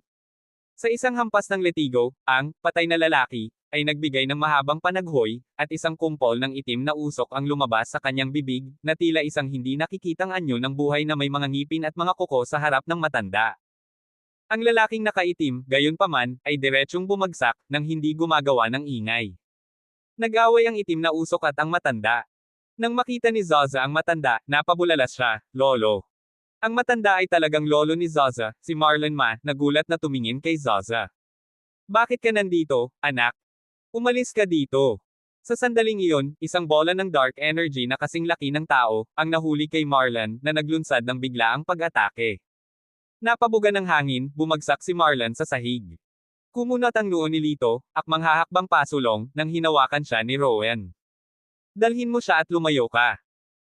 Sa isang hampas ng letigo, ang, patay na lalaki, ay nagbigay ng mahabang panaghoy, at isang kumpol ng itim na usok ang lumabas sa kanyang bibig, na tila isang hindi nakikitang anyo ng buhay na may mga ngipin at mga kuko sa harap ng matanda. Ang lalaking nakaitim, gayunpaman, ay diretsyong bumagsak, nang hindi gumagawa ng ingay. Nag-away ang itim na usok at ang matanda. Nang makita ni Zaza ang matanda, napabulalas siya, lolo. Ang matanda ay talagang lolo ni Zaza, si Marlon Ma, nagulat na tumingin kay Zaza. Bakit ka nandito, anak? Umalis ka dito. Sa sandaling iyon, isang bola ng dark energy na kasing laki ng tao, ang nahuli kay Marlon, na naglunsad ng biglaang pag-atake. Napabuga ng hangin, bumagsak si Marlon sa sahig. Kumunat ang noo ni Lito, akmang hahakbang pasulong, nang hinawakan siya ni Rowan. Dalhin mo siya at lumayo ka.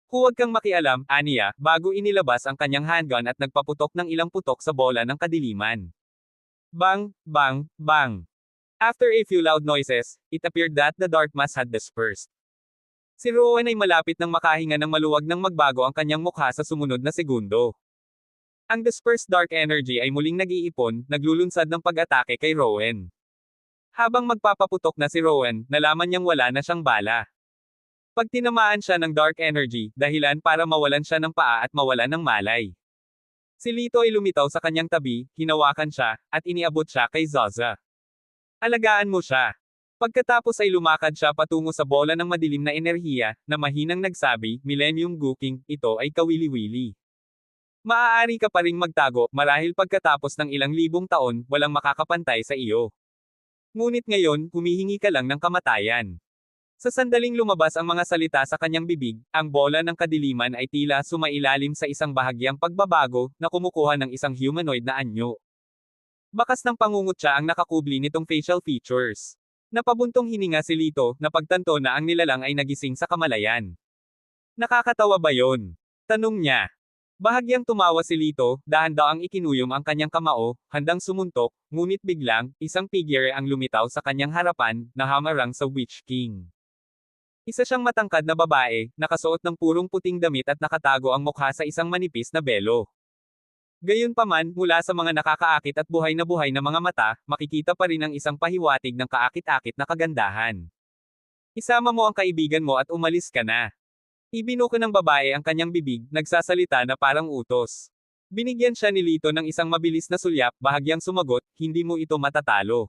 Huwag kang makialam, aniya, bago inilabas ang kanyang handgun at nagpaputok ng ilang putok sa bola ng kadiliman. Bang, bang, bang. After a few loud noises, it appeared that the dark mass had dispersed. Si Rowan ay malapit nang makahinga ng maluwag nang magbago ang kanyang mukha sa sumunod na segundo. Ang dispersed dark energy ay muling nag-iipon, naglulunsad ng pag-atake kay Rowan. Habang magpapaputok na si Rowan, nalaman niyang wala na siyang bala. Pag tinamaan siya ng dark energy, dahilan para mawalan siya ng paa at mawalan ng malay. Si Lito ay lumitaw sa kanyang tabi, hinawakan siya, at iniabot siya kay Zaza. Alagaan mo siya. Pagkatapos ay lumakad siya patungo sa bola ng madilim na enerhiya, na mahinang nagsabi, Millennium Guking, ito ay kawili-wili. Maaari ka pa ring magtago, marahil pagkatapos ng ilang libong taon, walang makakapantay sa iyo. Ngunit ngayon, humihingi ka lang ng kamatayan. Sa sandaling lumabas ang mga salita sa kanyang bibig, ang bola ng kadiliman ay tila sumailalim sa isang bahagyang pagbabago, na kumukuha ng isang humanoid na anyo. Bakas ng pangungutya ang nakakubli nitong facial features. Napabuntong hininga si Lito, na pagtanto na ang nilalang ay nagising sa kamalayan. Nakakatawa ba yon? Tanong niya. Bahagyang tumawa si Lito, dahan-daang ikinuyom ang kanyang kamao, handang sumuntok, ngunit biglang, isang figure ang lumitaw sa kanyang harapan, na hamarang sa Witch King. Isa siyang matangkad na babae, nakasuot ng purong puting damit at nakatago ang mukha sa isang manipis na belo. Gayunpaman, mula sa mga nakakaakit at buhay na mga mata, makikita pa rin ang isang pahiwatig ng kaakit-akit na kagandahan. Isama mo ang kaibigan mo at umalis ka na. Ibinuko ng babae ang kanyang bibig, nagsasalita na parang utos. Binigyan siya ni Lito ng isang mabilis na sulyap, bahagyang sumagot, hindi mo ito matatalo.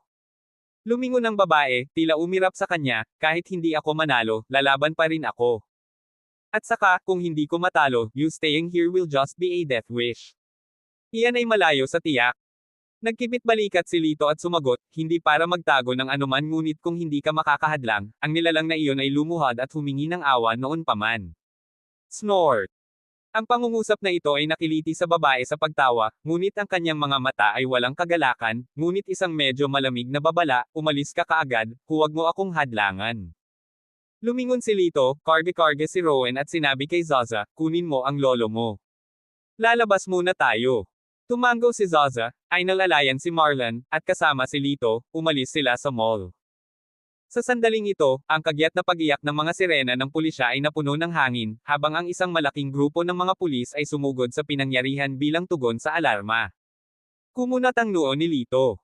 Lumingon ang babae, tila umirap sa kanya, kahit hindi ako manalo, lalaban pa rin ako. At saka, kung hindi ko matalo, you staying here will just be a death wish. Iyan ay malayo sa tiyak. Nagkibit balikat si Lito at sumagot, hindi para magtago ng anuman ngunit kung hindi ka makakahadlang, ang nilalang na iyon ay lumuhad at humingi ng awa noon pa man. Snort. Ang pangungusap na ito ay nakiliti sa babae sa pagtawa, ngunit ang kanyang mga mata ay walang kagalakan, ngunit isang medyo malamig na babala, umalis ka kaagad, huwag mo akong hadlangan. Lumingon si Lito, karge-karge si Rowan at sinabi kay Zaza, kunin mo ang lolo mo. Lalabas muna tayo. Tumango si Zaza, ay nalalayan si Marlon, at kasama si Lito, umalis sila sa mall. Sa sandaling ito, ang kagyat na pag-iyak ng mga sirena ng pulisya ay napuno ng hangin, habang ang isang malaking grupo ng mga pulis ay sumugod sa pinangyarihan bilang tugon sa alarma. Kumunat ang noo ni Lito.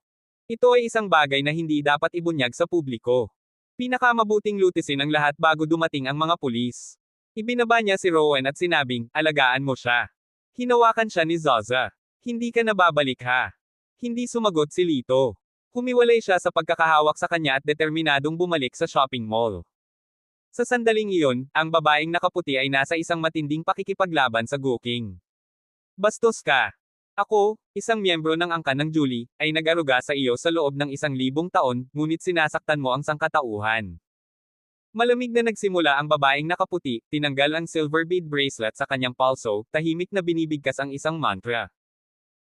Ito ay isang bagay na hindi dapat ibunyag sa publiko. Pinakamabuting lutisin ang lahat bago dumating ang mga pulis. Ibinaba niya si Rowan at sinabing, alagaan mo siya. Hinawakan siya ni Zaza. Hindi ka na babalik ha. Hindi sumagot si Lito. Humiwalay siya sa pagkakahawak sa kanya at determinadong bumalik sa shopping mall. Sa sandaling iyon, ang babaeng nakaputi ay nasa isang matinding pakikipaglaban sa Gooking. Bastos ka. Ako, isang miyembro ng angkan ng Julie, ay nag-aruga sa iyo sa loob ng 1,000 taon, ngunit sinasaktan mo ang sangkatauhan. Malamig na nagsimula ang babaeng nakaputi, tinanggal ang silver bead bracelet sa kanyang palso, tahimik na binibigkas ang isang mantra.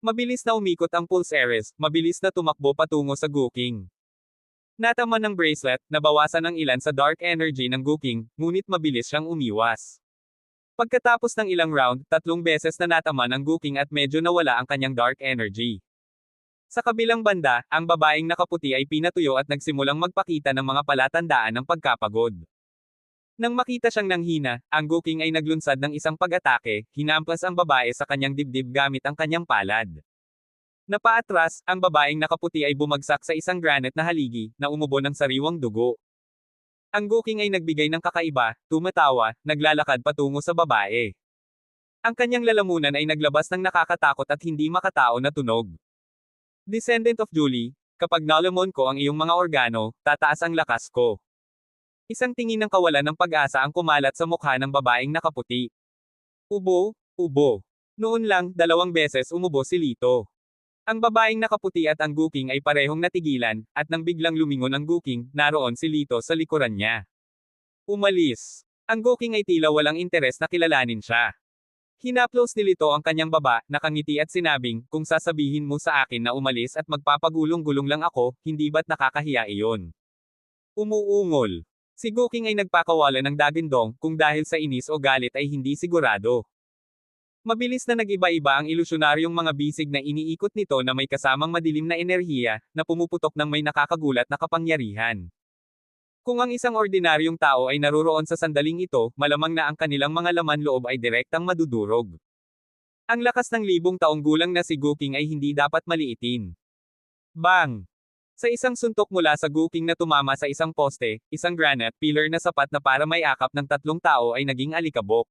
Mabilis na umikot ang pulse Ares, mabilis na tumakbo patungo sa Gooking. Nataman ng bracelet, nabawasan ang ilan sa dark energy ng Gooking, ngunit mabilis siyang umiwas. Pagkatapos ng ilang round, 3 beses na nataman ang Gooking at medyo nawala ang kanyang dark energy. Sa kabilang banda, ang babaeng nakaputi ay pinatuyo at nagsimulang magpakita ng mga palatandaan ng pagkapagod. Nang makita siyang nanghina, ang Gooking ay naglunsad ng isang pag-atake, hinampas ang babae sa kanyang dibdib gamit ang kanyang palad. Napaatras, ang babaeng nakaputi ay bumagsak sa isang granite na haligi, na umubo ng sariwang dugo. Ang Gooking ay nagbigay ng kakaiba, tumatawa, naglalakad patungo sa babae. Ang kanyang lalamunan ay naglabas ng nakakatakot at hindi makatao na tunog. Descendant of Julie, kapag nalamon ko ang iyong mga organo, tataas ang lakas ko. Isang tingin ng kawalan ng pag-asa ang kumalat sa mukha ng babaeng nakaputi. Ubo, ubo. Noon lang, 2 beses umubo si Lito. Ang babaeng nakaputi at ang Gooking ay parehong natigilan, at nang biglang lumingon ang Gooking, naroon si Lito sa likuran niya. Umalis. Ang Gooking ay tila walang interes na kilalanin siya. Hinaplos ni Lito ang kanyang baba, nakangiti at sinabing, kung sasabihin mo sa akin na umalis at magpapagulong-gulong lang ako, hindi ba't nakakahiya iyon? Umuungol. Si Gooking ay nagpakawalan ng dagindong, kung dahil sa inis o galit ay hindi sigurado. Mabilis na nag-iba-iba ang ilusyonaryong mga bisig na iniikot nito na may kasamang madilim na enerhiya, na pumuputok ng may nakakagulat na kapangyarihan. Kung ang isang ordinaryong tao ay naruroon sa sandaling ito, malamang na ang kanilang mga laman loob ay direktang madudurog. Ang lakas ng 1,000 taong gulang na si Gooking ay hindi dapat maliitin. Bang! Sa isang suntok mula sa Gooking na tumama sa isang poste, isang granite pillar na sapat na para may akap ng 3 tao ay naging alikabok.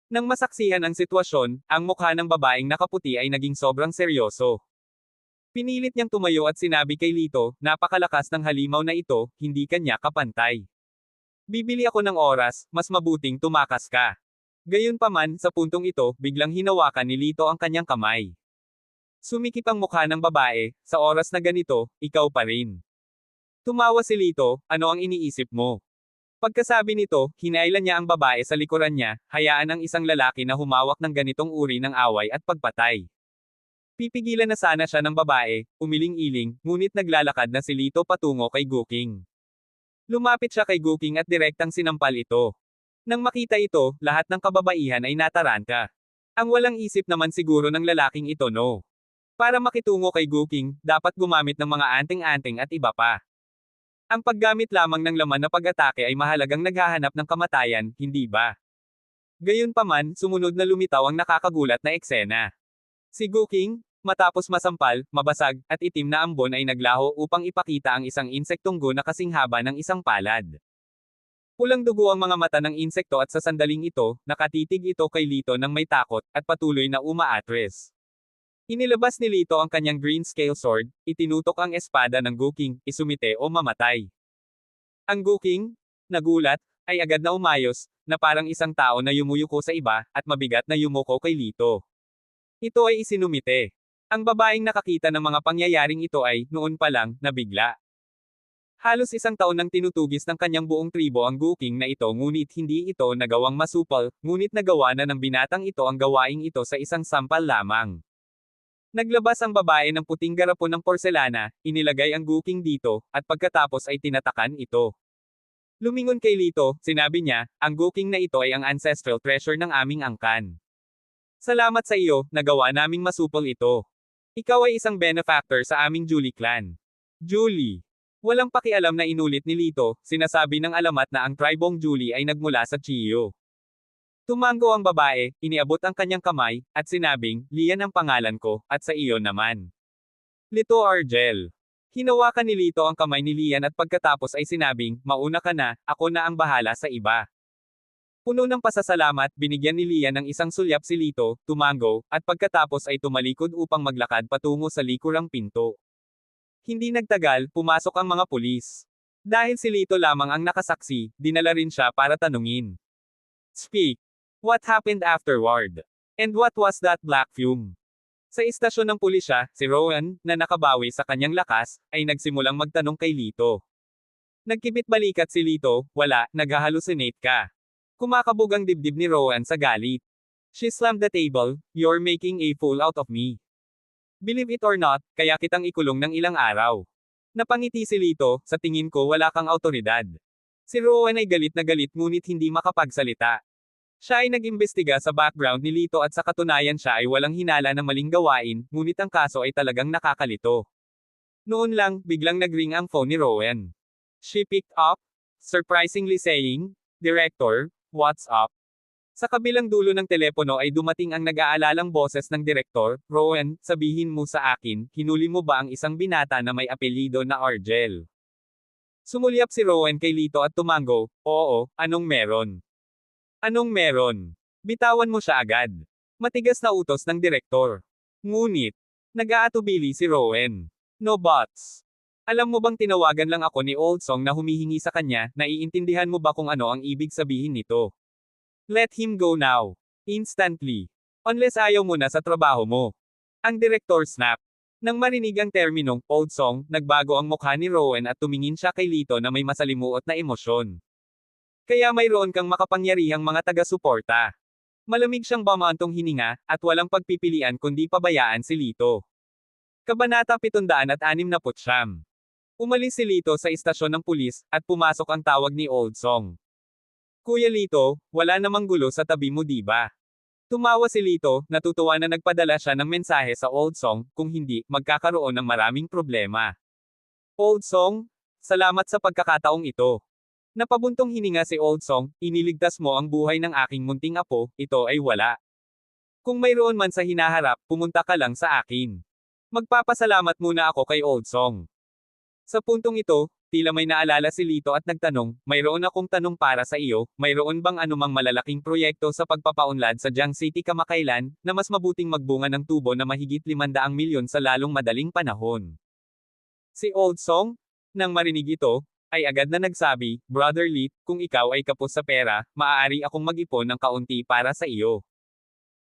Nang masaksihan ang sitwasyon, ang mukha ng babaeng nakaputi ay naging sobrang seryoso. Pinilit niyang tumayo at sinabi kay Lito, napakalakas ng halimaw na ito, hindi kanya kapantay. Bibili ako ng oras, mas mabuting tumakas ka. Gayunpaman, sa puntong ito, biglang hinawakan ni Lito ang kanyang kamay. Sumikip ang mukha ng babae, sa oras na ganito, ikaw pa rin. Tumawa si Lito, ano ang iniisip mo? Pagkasabi nito, hinailan niya ang babae sa likuran niya, hayaan ang isang lalaki na humawak ng ganitong uri ng away at pagpatay. Pipigilan na sana siya ng babae, umiling-iling, ngunit naglalakad na si Lito patungo kay Gooking. Lumapit siya kay Gooking at direktang sinampal ito. Nang makita ito, lahat ng kababaihan ay nataranta. Ang walang isip naman siguro ng lalaking ito no. Para makitungo kay Gooking, dapat gumamit ng mga anting-anting at iba pa. Ang paggamit lamang ng laman na pag-atake ay mahalagang naghahanap ng kamatayan, hindi ba? Gayunpaman, sumunod na lumitaw ang nakakagulat na eksena. Si Gooking, matapos masampal, mabasag, at itim na ambon ay naglaho upang ipakita ang isang insektong go na kasing haba ng isang palad. Pulang dugo ang mga mata ng insekto at sa sandaling ito, nakatitig ito kay Lito ng may takot, at patuloy na umaatres. Inilabas ni Lito ang kanyang green scale sword, itinutok ang espada ng Gooking, isumite o mamatay. Ang Gooking, nagulat, ay agad na umayos, na parang isang tao na yumuyuko sa iba, at mabigat na yumuko kay Lito. Ito ay isinumite. Ang babaeng nakakita ng mga pangyayaring ito ay, noon pa lang, nabigla. Halos isang taon nang tinutugis ng kanyang buong tribo ang Guking na ito ngunit hindi ito nagawang masupal, ngunit nagawa na ng binatang ito ang gawaing ito sa isang sampal lamang. Naglabas ang babae ng puting garapon ng porselana, inilagay ang Guking dito, at pagkatapos ay tinatakan ito. Lumingon kay Lito, sinabi niya, ang Guking na ito ay ang ancestral treasure ng aming angkan. Salamat sa iyo, nagawa naming masupol ito. Ikaw ay isang benefactor sa aming Julie clan. Julie. Walang pakialam na inulit ni Lito, sinasabi ng alamat na ang tribong Julie ay nagmula sa Chiyo. Tumango ang babae, iniabot ang kanyang kamay, at sinabing, Lian ang pangalan ko, at sa iyo naman. Lito Argel. Hinawakan ni Lito ang kamay ni Lian at pagkatapos ay sinabing, mauna ka na, ako na ang bahala sa iba. Puno ng pasasalamat, binigyan ni Lian ng isang sulyap si Lito, tumango, at pagkatapos ay tumalikod upang maglakad patungo sa likurang pinto. Hindi nagtagal, pumasok ang mga pulis. Dahil si Lito lamang ang nakasaksi, dinala rin siya para tanungin. Speak. What happened afterward? And what was that black fume? Sa istasyon ng pulisya, si Rowan, na nakabawi sa kanyang lakas, ay nagsimulang magtanong kay Lito. Nagkibit-balikat si Lito, wala, naghahalusinate ka. Kumakabog ang dibdib ni Rowan sa galit. She slammed the table, you're making a fool out of me. Believe it or not, kaya kitang ikulong ng ilang araw. Napangiti si Lito, sa tingin ko wala kang autoridad. Si Rowan ay galit na galit ngunit hindi makapagsalita. Siya ay nag-imbestiga sa background ni Lito at sa katunayan siya ay walang hinala ng maling gawain, ngunit ang kaso ay talagang nakakalito. Noon lang, biglang nag-ring ang phone ni Rowan. She picked up, surprisingly saying, Director, what's up? Sa kabilang dulo ng telepono ay dumating ang nag-aalalang boses ng direktor, Rowan, sabihin mo sa akin, hinuli mo ba ang isang binata na may apelyido na Argel? Sumulyap si Rowan kay Lito at tumango, oo, anong meron? Anong meron? Bitawan mo siya agad. Matigas na utos ng direktor. Ngunit, nag-aatubili si Rowan. No buts. Alam mo bang tinawagan lang ako ni Old Song na humihingi sa kanya, naiintindihan mo ba kung ano ang ibig sabihin nito? Let him go now. Instantly. Unless ayaw mo na sa trabaho mo. Ang direktor snap. Nang marinig ang terminong, Old Song, nagbago ang mukha ni Rowan at tumingin siya kay Lito na may masalimuot na emosyon. Kaya mayroon kang makapangyarihang mga taga-suporta. Malamig siyang bamantong hininga, at walang pagpipilian kundi pabayaan si Lito. Kabanata 769. Umalis si Lito sa istasyon ng pulis, at pumasok ang tawag ni Old Song. Kuya Lito, wala namang gulo sa tabi mo diba? Tumawa si Lito, natutuwa na nagpadala siya ng mensahe sa Old Song, kung hindi, magkakaroon ng maraming problema. Old Song, salamat sa pagkakataong ito. Napabuntong hininga si Old Song, iniligtas mo ang buhay ng aking munting apo, ito ay wala. Kung mayroon man sa hinaharap, pumunta ka lang sa akin. Magpapasalamat muna ako kay Old Song. Sa puntong ito, tila may naalala si Lito at nagtanong, mayroon akong tanong para sa iyo, mayroon bang anumang malalaking proyekto sa pagpapaunlad sa Jiang City kamakailan, na mas mabuting magbunga ng tubo na mahigit 500 milyon sa lalong madaling panahon? Si Old Song, nang marinig ito, ay agad na nagsabi, Brother Lit, kung ikaw ay kapos sa pera, maaari akong mag-ipon ng kaunti para sa iyo.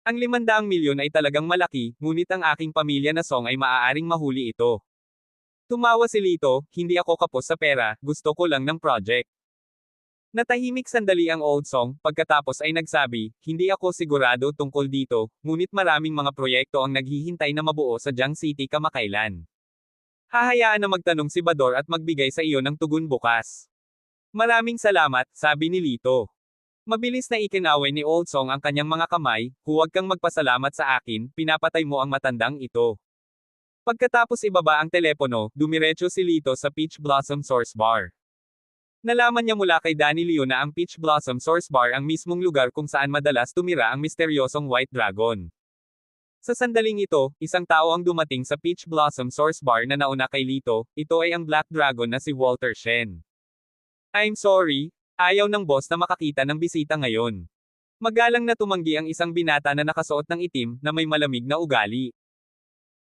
Ang 500 milyon ay talagang malaki, ngunit ang aking pamilya na Song ay maaaring mahuli ito. Tumawa si Lito, hindi ako kapos sa pera, gusto ko lang ng project. Natahimik sandali ang Old Song, pagkatapos ay nagsabi, hindi ako sigurado tungkol dito, ngunit maraming mga proyekto ang naghihintay na mabuo sa Jiang City kamakailan. Hahayaan na magtanong si Bador at magbigay sa iyo ng tugon bukas. Maraming salamat, sabi ni Lito. Mabilis na ikinaway ni Old Song ang kanyang mga kamay, huwag kang magpasalamat sa akin, pinapatay mo ang matandang ito. Pagkatapos ibaba ang telepono, dumiretso si Lito sa Peach Blossom Source Bar. Nalaman niya mula kay Danny Liu na ang Peach Blossom Source Bar ang mismong lugar kung saan madalas tumira ang misteryosong White Dragon. Sa sandaling ito, isang tao ang dumating sa Peach Blossom Source Bar na nauna kay Lito, ito ay ang Black Dragon na si Walter Shen. I'm sorry, ayaw ng boss na makakita ng bisita ngayon. Magalang na tumanggi ang isang binata na nakasuot ng itim, na may malamig na ugali.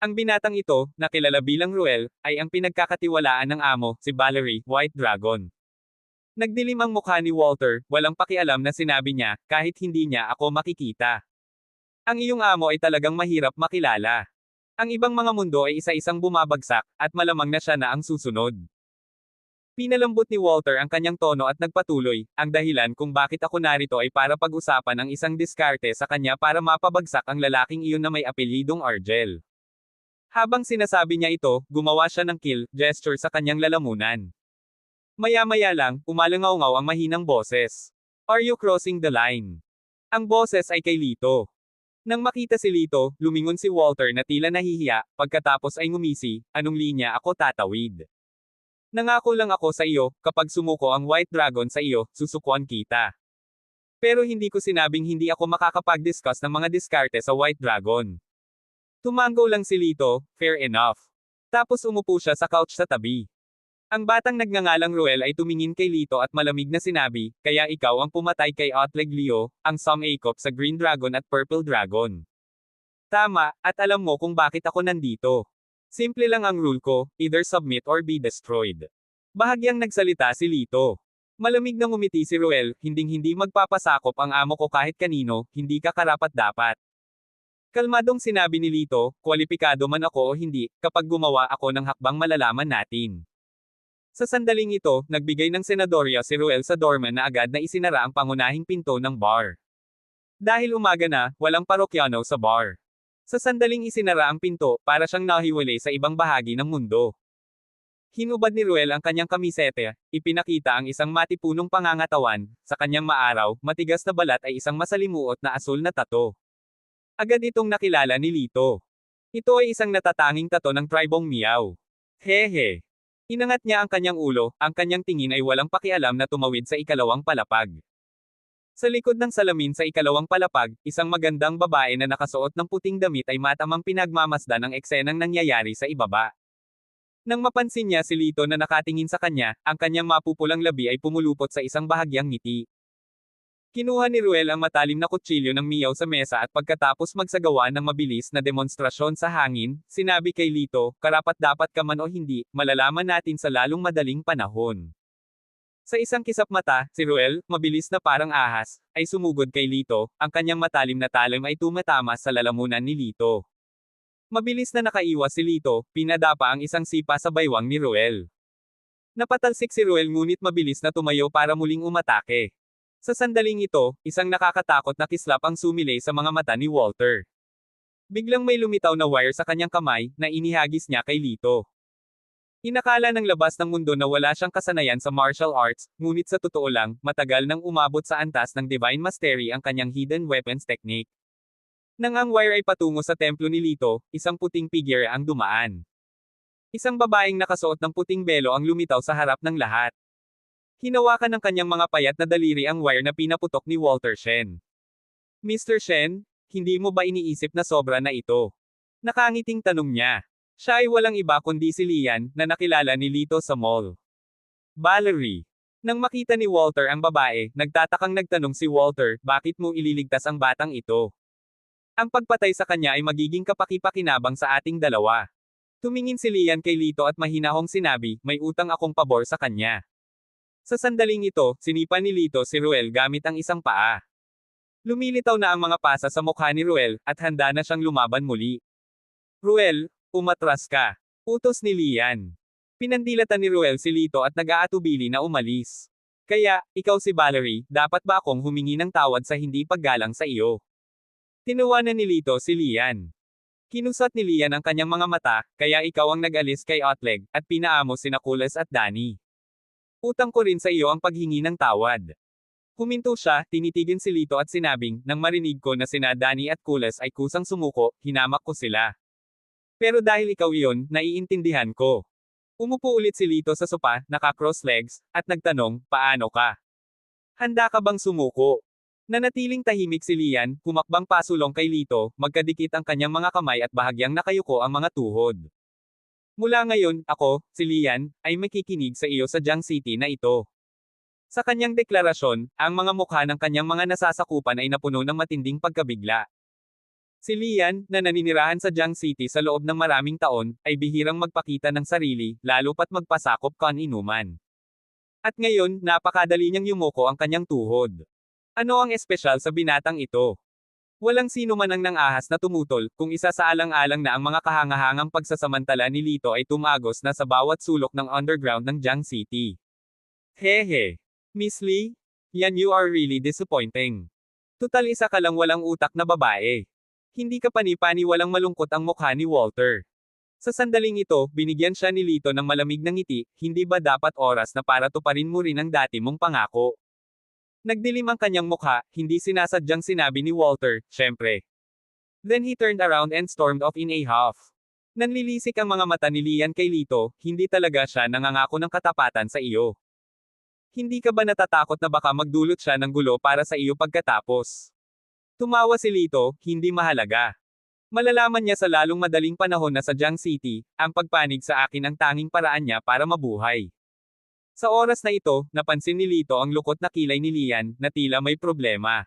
Ang binatang ito, na kilala bilang Ruel, ay ang pinagkakatiwalaan ng amo, si Valerie, White Dragon. Nagdilim ang mukha ni Walter, walang pakialam na sinabi niya, kahit hindi niya ako makikita. Ang iyong amo ay talagang mahirap makilala. Ang ibang mga mundo ay isa-isang bumabagsak, at malamang na siya na ang susunod. Pinalambot ni Walter ang kanyang tono at nagpatuloy, ang dahilan kung bakit ako narito ay para pag-usapan ang isang diskarte sa kanya para mapabagsak ang lalaking iyon na may apelyidong Argel. Habang sinasabi niya ito, gumawa siya ng kill gesture sa kanyang lalamunan. Maya-maya lang, umalangaw-ngaw ang mahinang boses. Are you crossing the line? Ang boses ay kay Lito. Nang makita si Lito, lumingon si Walter na tila nahihiya, pagkatapos ay ngumisi, anong linya ako tatawid? Nangako lang ako sa iyo, kapag sumuko ang White Dragon sa iyo, susukuan kita. Pero hindi ko sinabing hindi ako makakapag-discuss ng mga diskarte sa White Dragon. Tumango lang si Lito, fair enough. Tapos umupo siya sa couch sa tabi. Ang batang nagngangalang Ruel ay tumingin kay Lito at malamig na sinabi, kaya ikaw ang pumatay kay Oleg Leo, ang Sum-Aikop sa Green Dragon at Purple Dragon. Tama, at alam mo kung bakit ako nandito. Simple lang ang rule ko, either submit or be destroyed. Bahagyang nagsalita si Lito. Malamig na ngumiti si Ruel, hinding-hindi magpapasakop ang amo ko kahit kanino, hindi ka karapat-dapat. Kalmadong sinabi ni Lito, kwalipikado man ako o hindi, kapag gumawa ako ng hakbang malalaman natin. Sa sandaling ito, nagbigay ng senadorya si Ruel sa doorman na agad na isinara ang pangunahing pinto ng bar. Dahil umaga na, walang parokyano sa bar. Sa sandaling isinara ang pinto, para siyang nahiwalay sa ibang bahagi ng mundo. Hinubad ni Ruel ang kanyang kamisete, ipinakita ang isang matipunong pangangatawan, sa kanyang maaraw, matigas na balat ay isang masalimuot na asul na tato. Agad itong nakilala ni Lito. Ito ay isang natatanging tato ng tribong Miao. Hehe. Inangat niya ang kanyang ulo, ang kanyang tingin ay walang pakialam na tumawid sa ikalawang palapag. Sa likod ng salamin sa ikalawang palapag, isang magandang babae na nakasuot ng puting damit ay matamang pinagmamasdan ang eksenang nangyayari sa ibaba. Nang mapansin niya si Lito na nakatingin sa kanya, ang kanyang mapupulang labi ay pumulupot sa isang bahagyang ngiti. Kinuha ni Ruel ang matalim na kutsilyo ng Miao sa mesa at pagkatapos magsagawa ng mabilis na demonstrasyon sa hangin, sinabi kay Lito, karapat-dapat ka man o hindi, malalaman natin sa lalong madaling panahon. Sa isang kisap mata, si Ruel, mabilis na parang ahas, ay sumugod kay Lito, ang kanyang matalim na talim ay tumatama sa lalamunan ni Lito. Mabilis na nakaiwas si Lito, pinadapa ang isang sipa sa baywang ni Ruel. Napatalsik si Ruel ngunit mabilis na tumayo para muling umatake. Sa sandaling ito, isang nakakatakot na kislap ang sumilay sa mga mata ni Walter. Biglang may lumitaw na wire sa kanyang kamay, na inihagis niya kay Lito. Inakala ng labas ng mundo na wala siyang kasanayan sa martial arts, ngunit sa totoo lang, matagal nang umabot sa antas ng Divine Mastery ang kanyang hidden weapons technique. Nang ang wire ay patungo sa templo ni Lito, isang puting figure ang dumaan. Isang babaeng nakasuot ng puting belo ang lumitaw sa harap ng lahat. Hinawakan ng kanyang mga payat na daliri ang wire na pinaputok ni Walter Shen. Mr. Shen, hindi mo ba iniisip na sobra na ito? Nakangiting tanong niya. Siya ay walang iba kundi si Lian, na nakilala ni Lito sa mall. Valerie. Nang makita ni Walter ang babae, nagtatakang nagtanong si Walter, bakit mo ililigtas ang batang ito? Ang pagpatay sa kanya ay magiging kapaki-pakinabang sa ating dalawa. Tumingin si Lian kay Lito at mahinahong sinabi, may utang akong pabor sa kanya. Sa sandaling ito, sinipa ni Lito si Ruel gamit ang isang paa. Lumilitaw na ang mga pasa sa mukha ni Ruel, at handa na siyang lumaban muli. Ruel, umatras ka. Utos ni Lian. Pinandilatan ni Ruel si Lito at nag-aatubili na umalis. Kaya, ikaw si Valerie, dapat ba akong humingi ng tawad sa hindi paggalang sa iyo? Tinuwanan ni Lito si Lian. Kinusat ni Lian ang kanyang mga mata, kaya ikaw ang nag-alis kay Oleg, at pinaamo sina Kulas at Danny. Utang ko rin sa iyo ang paghingi ng tawad. Huminto siya, tinitigin si Lito at sinabing, nang marinig ko na sina Danny at Kulas ay kusang sumuko, hinamak ko sila. Pero dahil ikaw iyon, naiintindihan ko. Umupo ulit si Lito sa sopa, naka-cross legs, at nagtanong, paano ka? Handa ka bang sumuko? Nanatiling tahimik si Lian, humakbang pasulong kay Lito, magkadikit ang kanyang mga kamay at bahagyang nakayuko ang mga tuhod. Mula ngayon, ako, si Lian, ay makikinig sa iyo sa Jiang City na ito. Sa kanyang deklarasyon, ang mga mukha ng kanyang mga nasasakupan ay napuno ng matinding pagkabigla. Si Lian, na naninirahan sa Jiang City sa loob ng maraming taon, ay bihirang magpakita ng sarili, lalo pat magpasakop kan-inuman. At ngayon, napakadali niyang yumuko ang kanyang tuhod. Ano ang espesyal sa binatang ito? Walang sino man ang nang-ahas na tumutol, kung isa sa alang-alang na ang mga kahangahangang pagsasamantala ni Lito ay tumagos na sa bawat sulok ng underground ng Jiang City. Hehe. Miss Lee? Yan, you are really disappointing. Tutal isa ka lang walang utak na babae. Hindi ka pani-pani, walang malungkot ang mukha ni Walter. Sa sandaling ito, binigyan siya ni Lito ng malamig na ngiti, hindi ba dapat oras na para tuparin mo rin ang dati mong pangako? Nagdilim ang kanyang mukha, hindi sinasadyang sinabi ni Walter, syempre. Then he turned around and stormed off in a huff. Nanlilisik ang mga mata ni Lian kay Lito, hindi talaga siya nangangako ng katapatan sa iyo. Hindi ka ba natatakot na baka magdulot siya ng gulo para sa iyo pagkatapos? Tumawa si Lito, hindi mahalaga. Malalaman niya sa lalong madaling panahon na sa Jiang City, ang pagpanig sa akin ang tanging paraan niya para mabuhay. Sa oras na ito, napansin ni Lito ang lukot na kilay ni Lian, na tila may problema.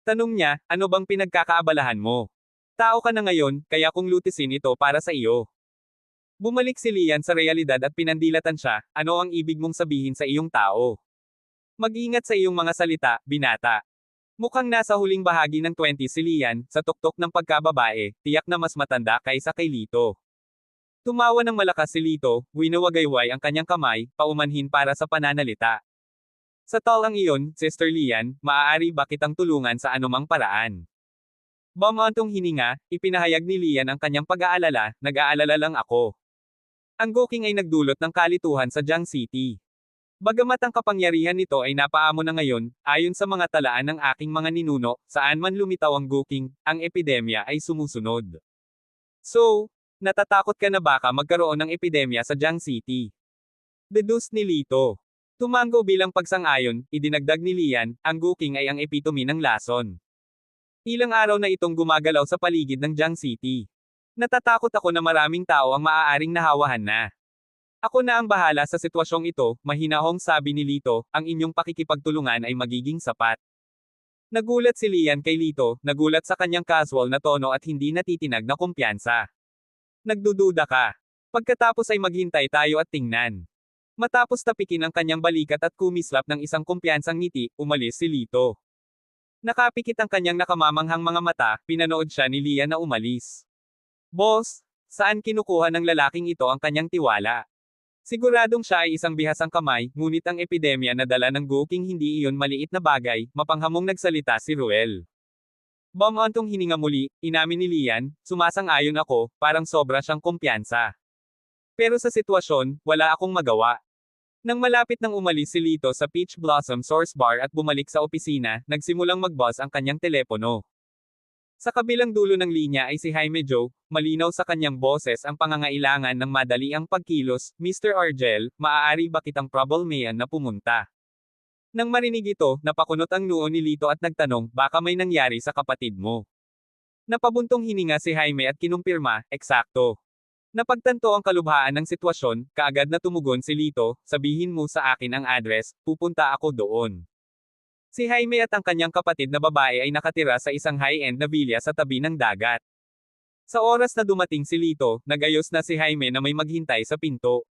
Tanong niya, ano bang pinagkakaabalahan mo? Tao ka na ngayon, kaya kung lutisin ito para sa iyo. Bumalik si Lian sa realidad at pinandilatan siya, ano ang ibig mong sabihin sa iyong tao? Mag-ingat sa iyong mga salita, binata. Mukhang nasa huling bahagi ng 20s si Lian, sa tuktok ng pagkababae, tiyak na mas matanda kaysa kay Lito. Tumawa ng malakas si Lito, winawagayway ang kanyang kamay, paumanhin para sa pananalita. Sa talang iyon, Sister Lian, maaari ba kitang tulungan sa anumang paraan? Bumantong hininga, ipinahayag ni Lian ang kanyang pag-aalala, nag-aalala lang ako. Ang Gokeng ay nagdulot ng kalituhan sa Jiang City. Bagamat ang kapangyarihan nito ay napaamo na ngayon, ayon sa mga talaan ng aking mga ninuno, saan man lumitaw ang Gokeng, ang epidemya ay sumusunod. So, natatakot ka na baka magkaroon ng epidemya sa Jiang City? Deduce ni Lito. Tumango bilang pagsang-ayon, idinagdag ni Lian, ang Gokeng ay ang epitome ng lason. Ilang araw na itong gumagalaw sa paligid ng Jiang City. Natatakot ako na maraming tao ang maaaring nahawahan na. Ako na ang bahala sa sitwasyong ito, mahinahong sabi ni Lito, ang inyong pakikipagtulungan ay magiging sapat. Nagulat si Lian kay Lito, nagulat sa kanyang casual na tono at hindi natitinag na kumpiyansa. Nagdududa ka. Pagkatapos ay maghintay tayo at tingnan. Matapos tapikin ang kanyang balikat at kumislap ng isang kumpiyansang ngiti, umalis si Lito. Nakapikit ang kanyang nakamamanghang mga mata, pinanood siya ni Lian na umalis. Boss, saan kinukuha ng lalaking ito ang kanyang tiwala? Siguradong siya ay isang bihasang kamay, ngunit ang epidemya na dala ng Gokeng hindi iyon maliit na bagay, mapanghamong nagsalita si Ruel. Bumantong hininga muli, inamin ni Lian, sumasang-ayon ako, parang sobra siyang kumpiyansa. Pero sa sitwasyon, wala akong magawa. Nang malapit nang umalis si Lito sa Peach Blossom Source Bar at bumalik sa opisina, nagsimulang mag-buzz ang kanyang telepono. Sa kabilang dulo ng linya ay si Jaime Joe, malinaw sa kanyang boses ang pangangailangan ng madaliang pagkilos, Mr. Argel, maaari ba kitang problemayan na pumunta? Nang marinig ito, napakunot ang noo ni Lito at nagtanong, baka may nangyari sa kapatid mo. Napabuntong hininga si Jaime at kinumpirma, eksakto. Napagtanto ang kalubhaan ng sitwasyon, kaagad na tumugon si Lito, sabihin mo sa akin ang address, pupunta ako doon. Si Jaime at ang kanyang kapatid na babae ay nakatira sa isang high-end na villa sa tabi ng dagat. Sa oras na dumating si Lito, nagayos na si Jaime na may maghintay sa pinto.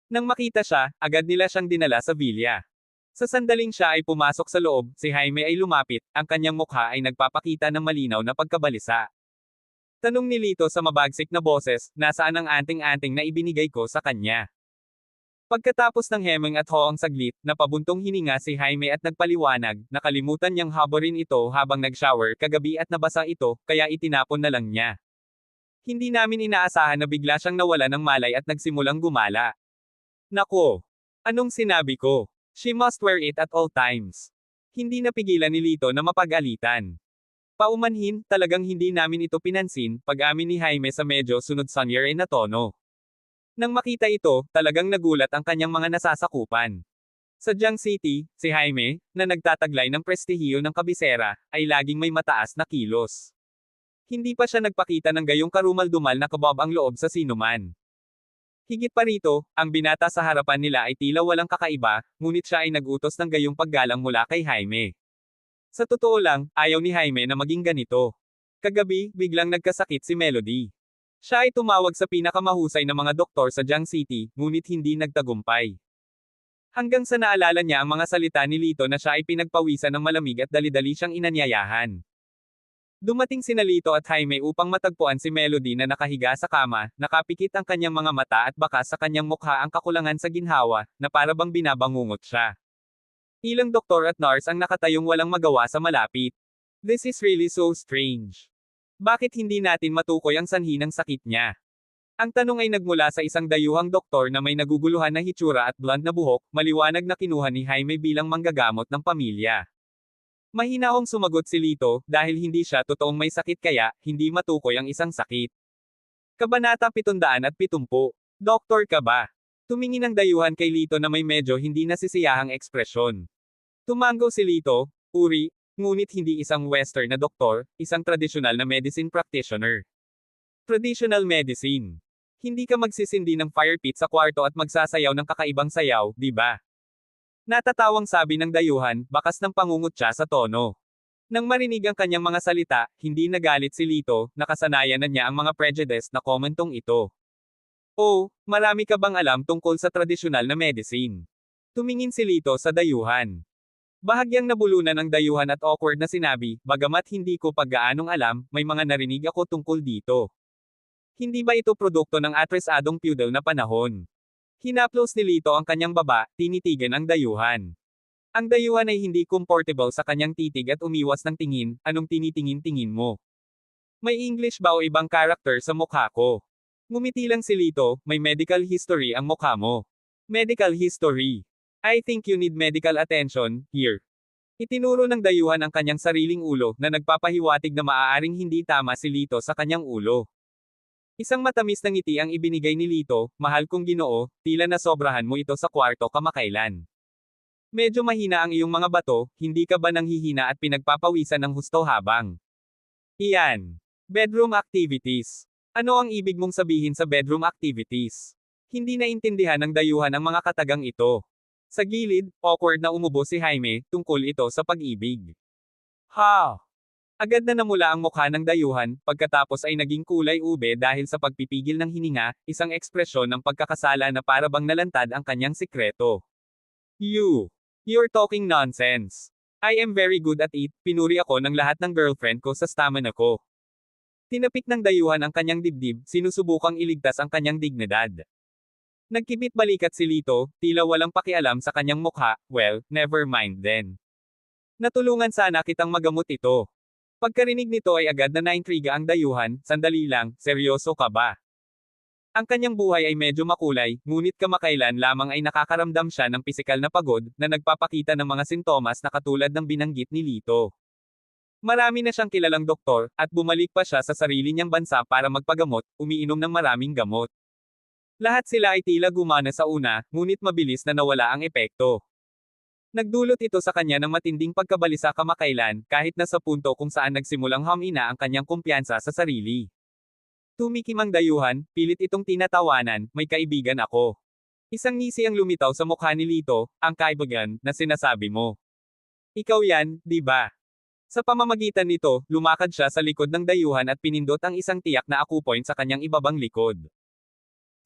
Nang makita siya, agad nila siyang dinala sa villa. Sa sandaling siya ay pumasok sa loob, si Jaime ay lumapit, ang kanyang mukha ay nagpapakita ng malinaw na pagkabalisa. Tanong ni Lito sa mabagsik na boses, nasaan ang anting-anting na ibinigay ko sa kanya? Pagkatapos ng hemeng at hoang saglit, napabuntong hininga si Jaime at nagpaliwanag, nakalimutan niyang haborin ito habang nag-shower kagabi at nabasa ito, kaya itinapon na lang niya. Hindi namin inaasahan na bigla siyang nawala ng malay at nagsimulang gumala. Nako! Anong sinabi ko? She must wear it at all times. Hindi napigilan ni Lito na mapag-alitan. Paumanhin, talagang hindi namin ito pinansin, pag-amin ni Jaime sa medyo sunod-sunyer na tono. Nang makita ito, talagang nagulat ang kanyang mga nasasakupan. Sa Jiang City, si Jaime, na nagtataglay ng prestihiyo ng kabisera, ay laging may mataas na kilos. Hindi pa siya nagpakita ng gayong karumal-dumal na kabab ang loob sa sinuman. Higit pa rito, ang binata sa harapan nila ay tila walang kakaiba, ngunit siya ay nagutos ng gayong paggalang mula kay Jaime. Sa totoo lang, ayaw ni Jaime na maging ganito. Kagabi, biglang nagkasakit si Melody. Siya ay tumawag sa pinakamahusay na mga doktor sa Jiang City, ngunit hindi nagtagumpay. Hanggang sa naalala niya ang mga salita ni Lito na siya ay pinagpawisan ng malamig at dali-dali siyang inanyayahan. Dumating sina Lito at Jaime upang matagpuan si Melody na nakahiga sa kama, nakapikit ang kanyang mga mata at bakas sa kanyang mukha ang kakulangan sa ginhawa, na para bang binabangungot siya. Ilang doktor at nurse ang nakatayong walang magawa sa malapit. This is really so strange. Bakit hindi natin matukoy ang sanhi ng sakit niya? Ang tanong ay nagmula sa isang dayuhang doktor na may naguguluhan na hitsura at blonde na buhok, maliwanag na kinuha ni Jaime bilang manggagamot ng pamilya. Mahinahong sumagot si Lito, dahil hindi siya totoong may sakit kaya, hindi matukoy ang isang sakit. Kabanata 770. Doktor ka ba? Tumingin ang dayuhan kay Lito na may medyo hindi nasisiyahang ekspresyon. Tumango si Lito, uri, ngunit hindi isang western na doktor, isang tradisyonal na medicine practitioner. Traditional medicine. Hindi ka magsisindi ng fire pit sa kwarto at magsasayaw ng kakaibang sayaw, di ba? Natatawang sabi ng dayuhan, bakas ng pangungutya sa tono. Nang marinig ang kanyang mga salita, hindi nagalit si Lito, nakasanayan na niya ang mga prejudice na komentong ito. Oh, marami ka bang alam tungkol sa tradisyonal na medicine? Tumingin si Lito sa dayuhan. Bahagyang nabulunan ng dayuhan at awkward na sinabi, bagamat hindi ko paggaanong alam, may mga narinig ako tungkol dito. Hindi ba ito produkto ng atrasadong feudal na panahon? Hinaplos ni Lito ang kanyang baba, tinitigan ang dayuhan. Ang dayuhan ay hindi comfortable sa kanyang titig at umiwas ng tingin, anong tinitingin-tingin mo? May English ba o ibang character sa mukha ko? Ngumiti lang si Lito, may medical history ang mukha mo. Medical history. I think you need medical attention, here. Itinuro ng dayuhan ang kanyang sariling ulo, na nagpapahiwatig na maaaring hindi tama si Lito sa kanyang ulo. Isang matamis na ngiti ang ibinigay ni Lito, mahal kong Ginoo, tila nasobrahan mo ito sa kwarto kamakailan. Medyo mahina ang iyong mga bato, hindi ka ba nanghihina at pinagpapawisan ng husto habang? Iyan. Bedroom activities. Ano ang ibig mong sabihin sa bedroom activities? Hindi naintindihan ng dayuhan ang mga katagang ito. Sa gilid, awkward na umubo si Jaime, tungkol ito sa pag-ibig. Ha! Agad na namula ang mukha ng dayuhan, pagkatapos ay naging kulay ube dahil sa pagpipigil ng hininga, isang ekspresyon ng pagkakasala na para bang nalantad ang kanyang sikreto. You're talking nonsense. I am very good at it, pinuri ako ng lahat ng girlfriend ko sa stamina ko. Tinapik ng dayuhan ang kanyang dibdib, sinusubukang iligtas ang kanyang dignidad. Nagkibit balikat si Lito, tila walang pakialam sa kanyang mukha, well, never mind then. Natulungan sana kitang magamot ito. Pagkarinig nito ay agad na naintriga ang dayuhan, sandali lang, seryoso ka ba? Ang kanyang buhay ay medyo makulay, ngunit kamakailan lamang ay nakakaramdam siya ng pisikal na pagod, na nagpapakita ng mga sintomas na katulad ng binanggit ni Lito. Marami na siyang kilalang doktor, at bumalik pa siya sa sarili niyang bansa para magpagamot, umiinom ng maraming gamot. Lahat sila ay tila gumana sa una, ngunit mabilis na nawala ang epekto. Nagdulot ito sa kanya ng matinding pagkabalisa kamakailan, kahit na sa punto kung saan nagsimulang humina ang kanyang kumpiyansa sa sarili. Tumikim ang dayuhan, pilit itong tinatawanan, may kaibigan ako. Isang ngisi ang lumitaw sa mukha ni Lito, ang kaibigan, na sinasabi mo. Ikaw yan, di ba? Sa pamamagitan nito, lumakad siya sa likod ng dayuhan at pinindot ang isang tiyak na akupoint sa kanyang ibabang likod.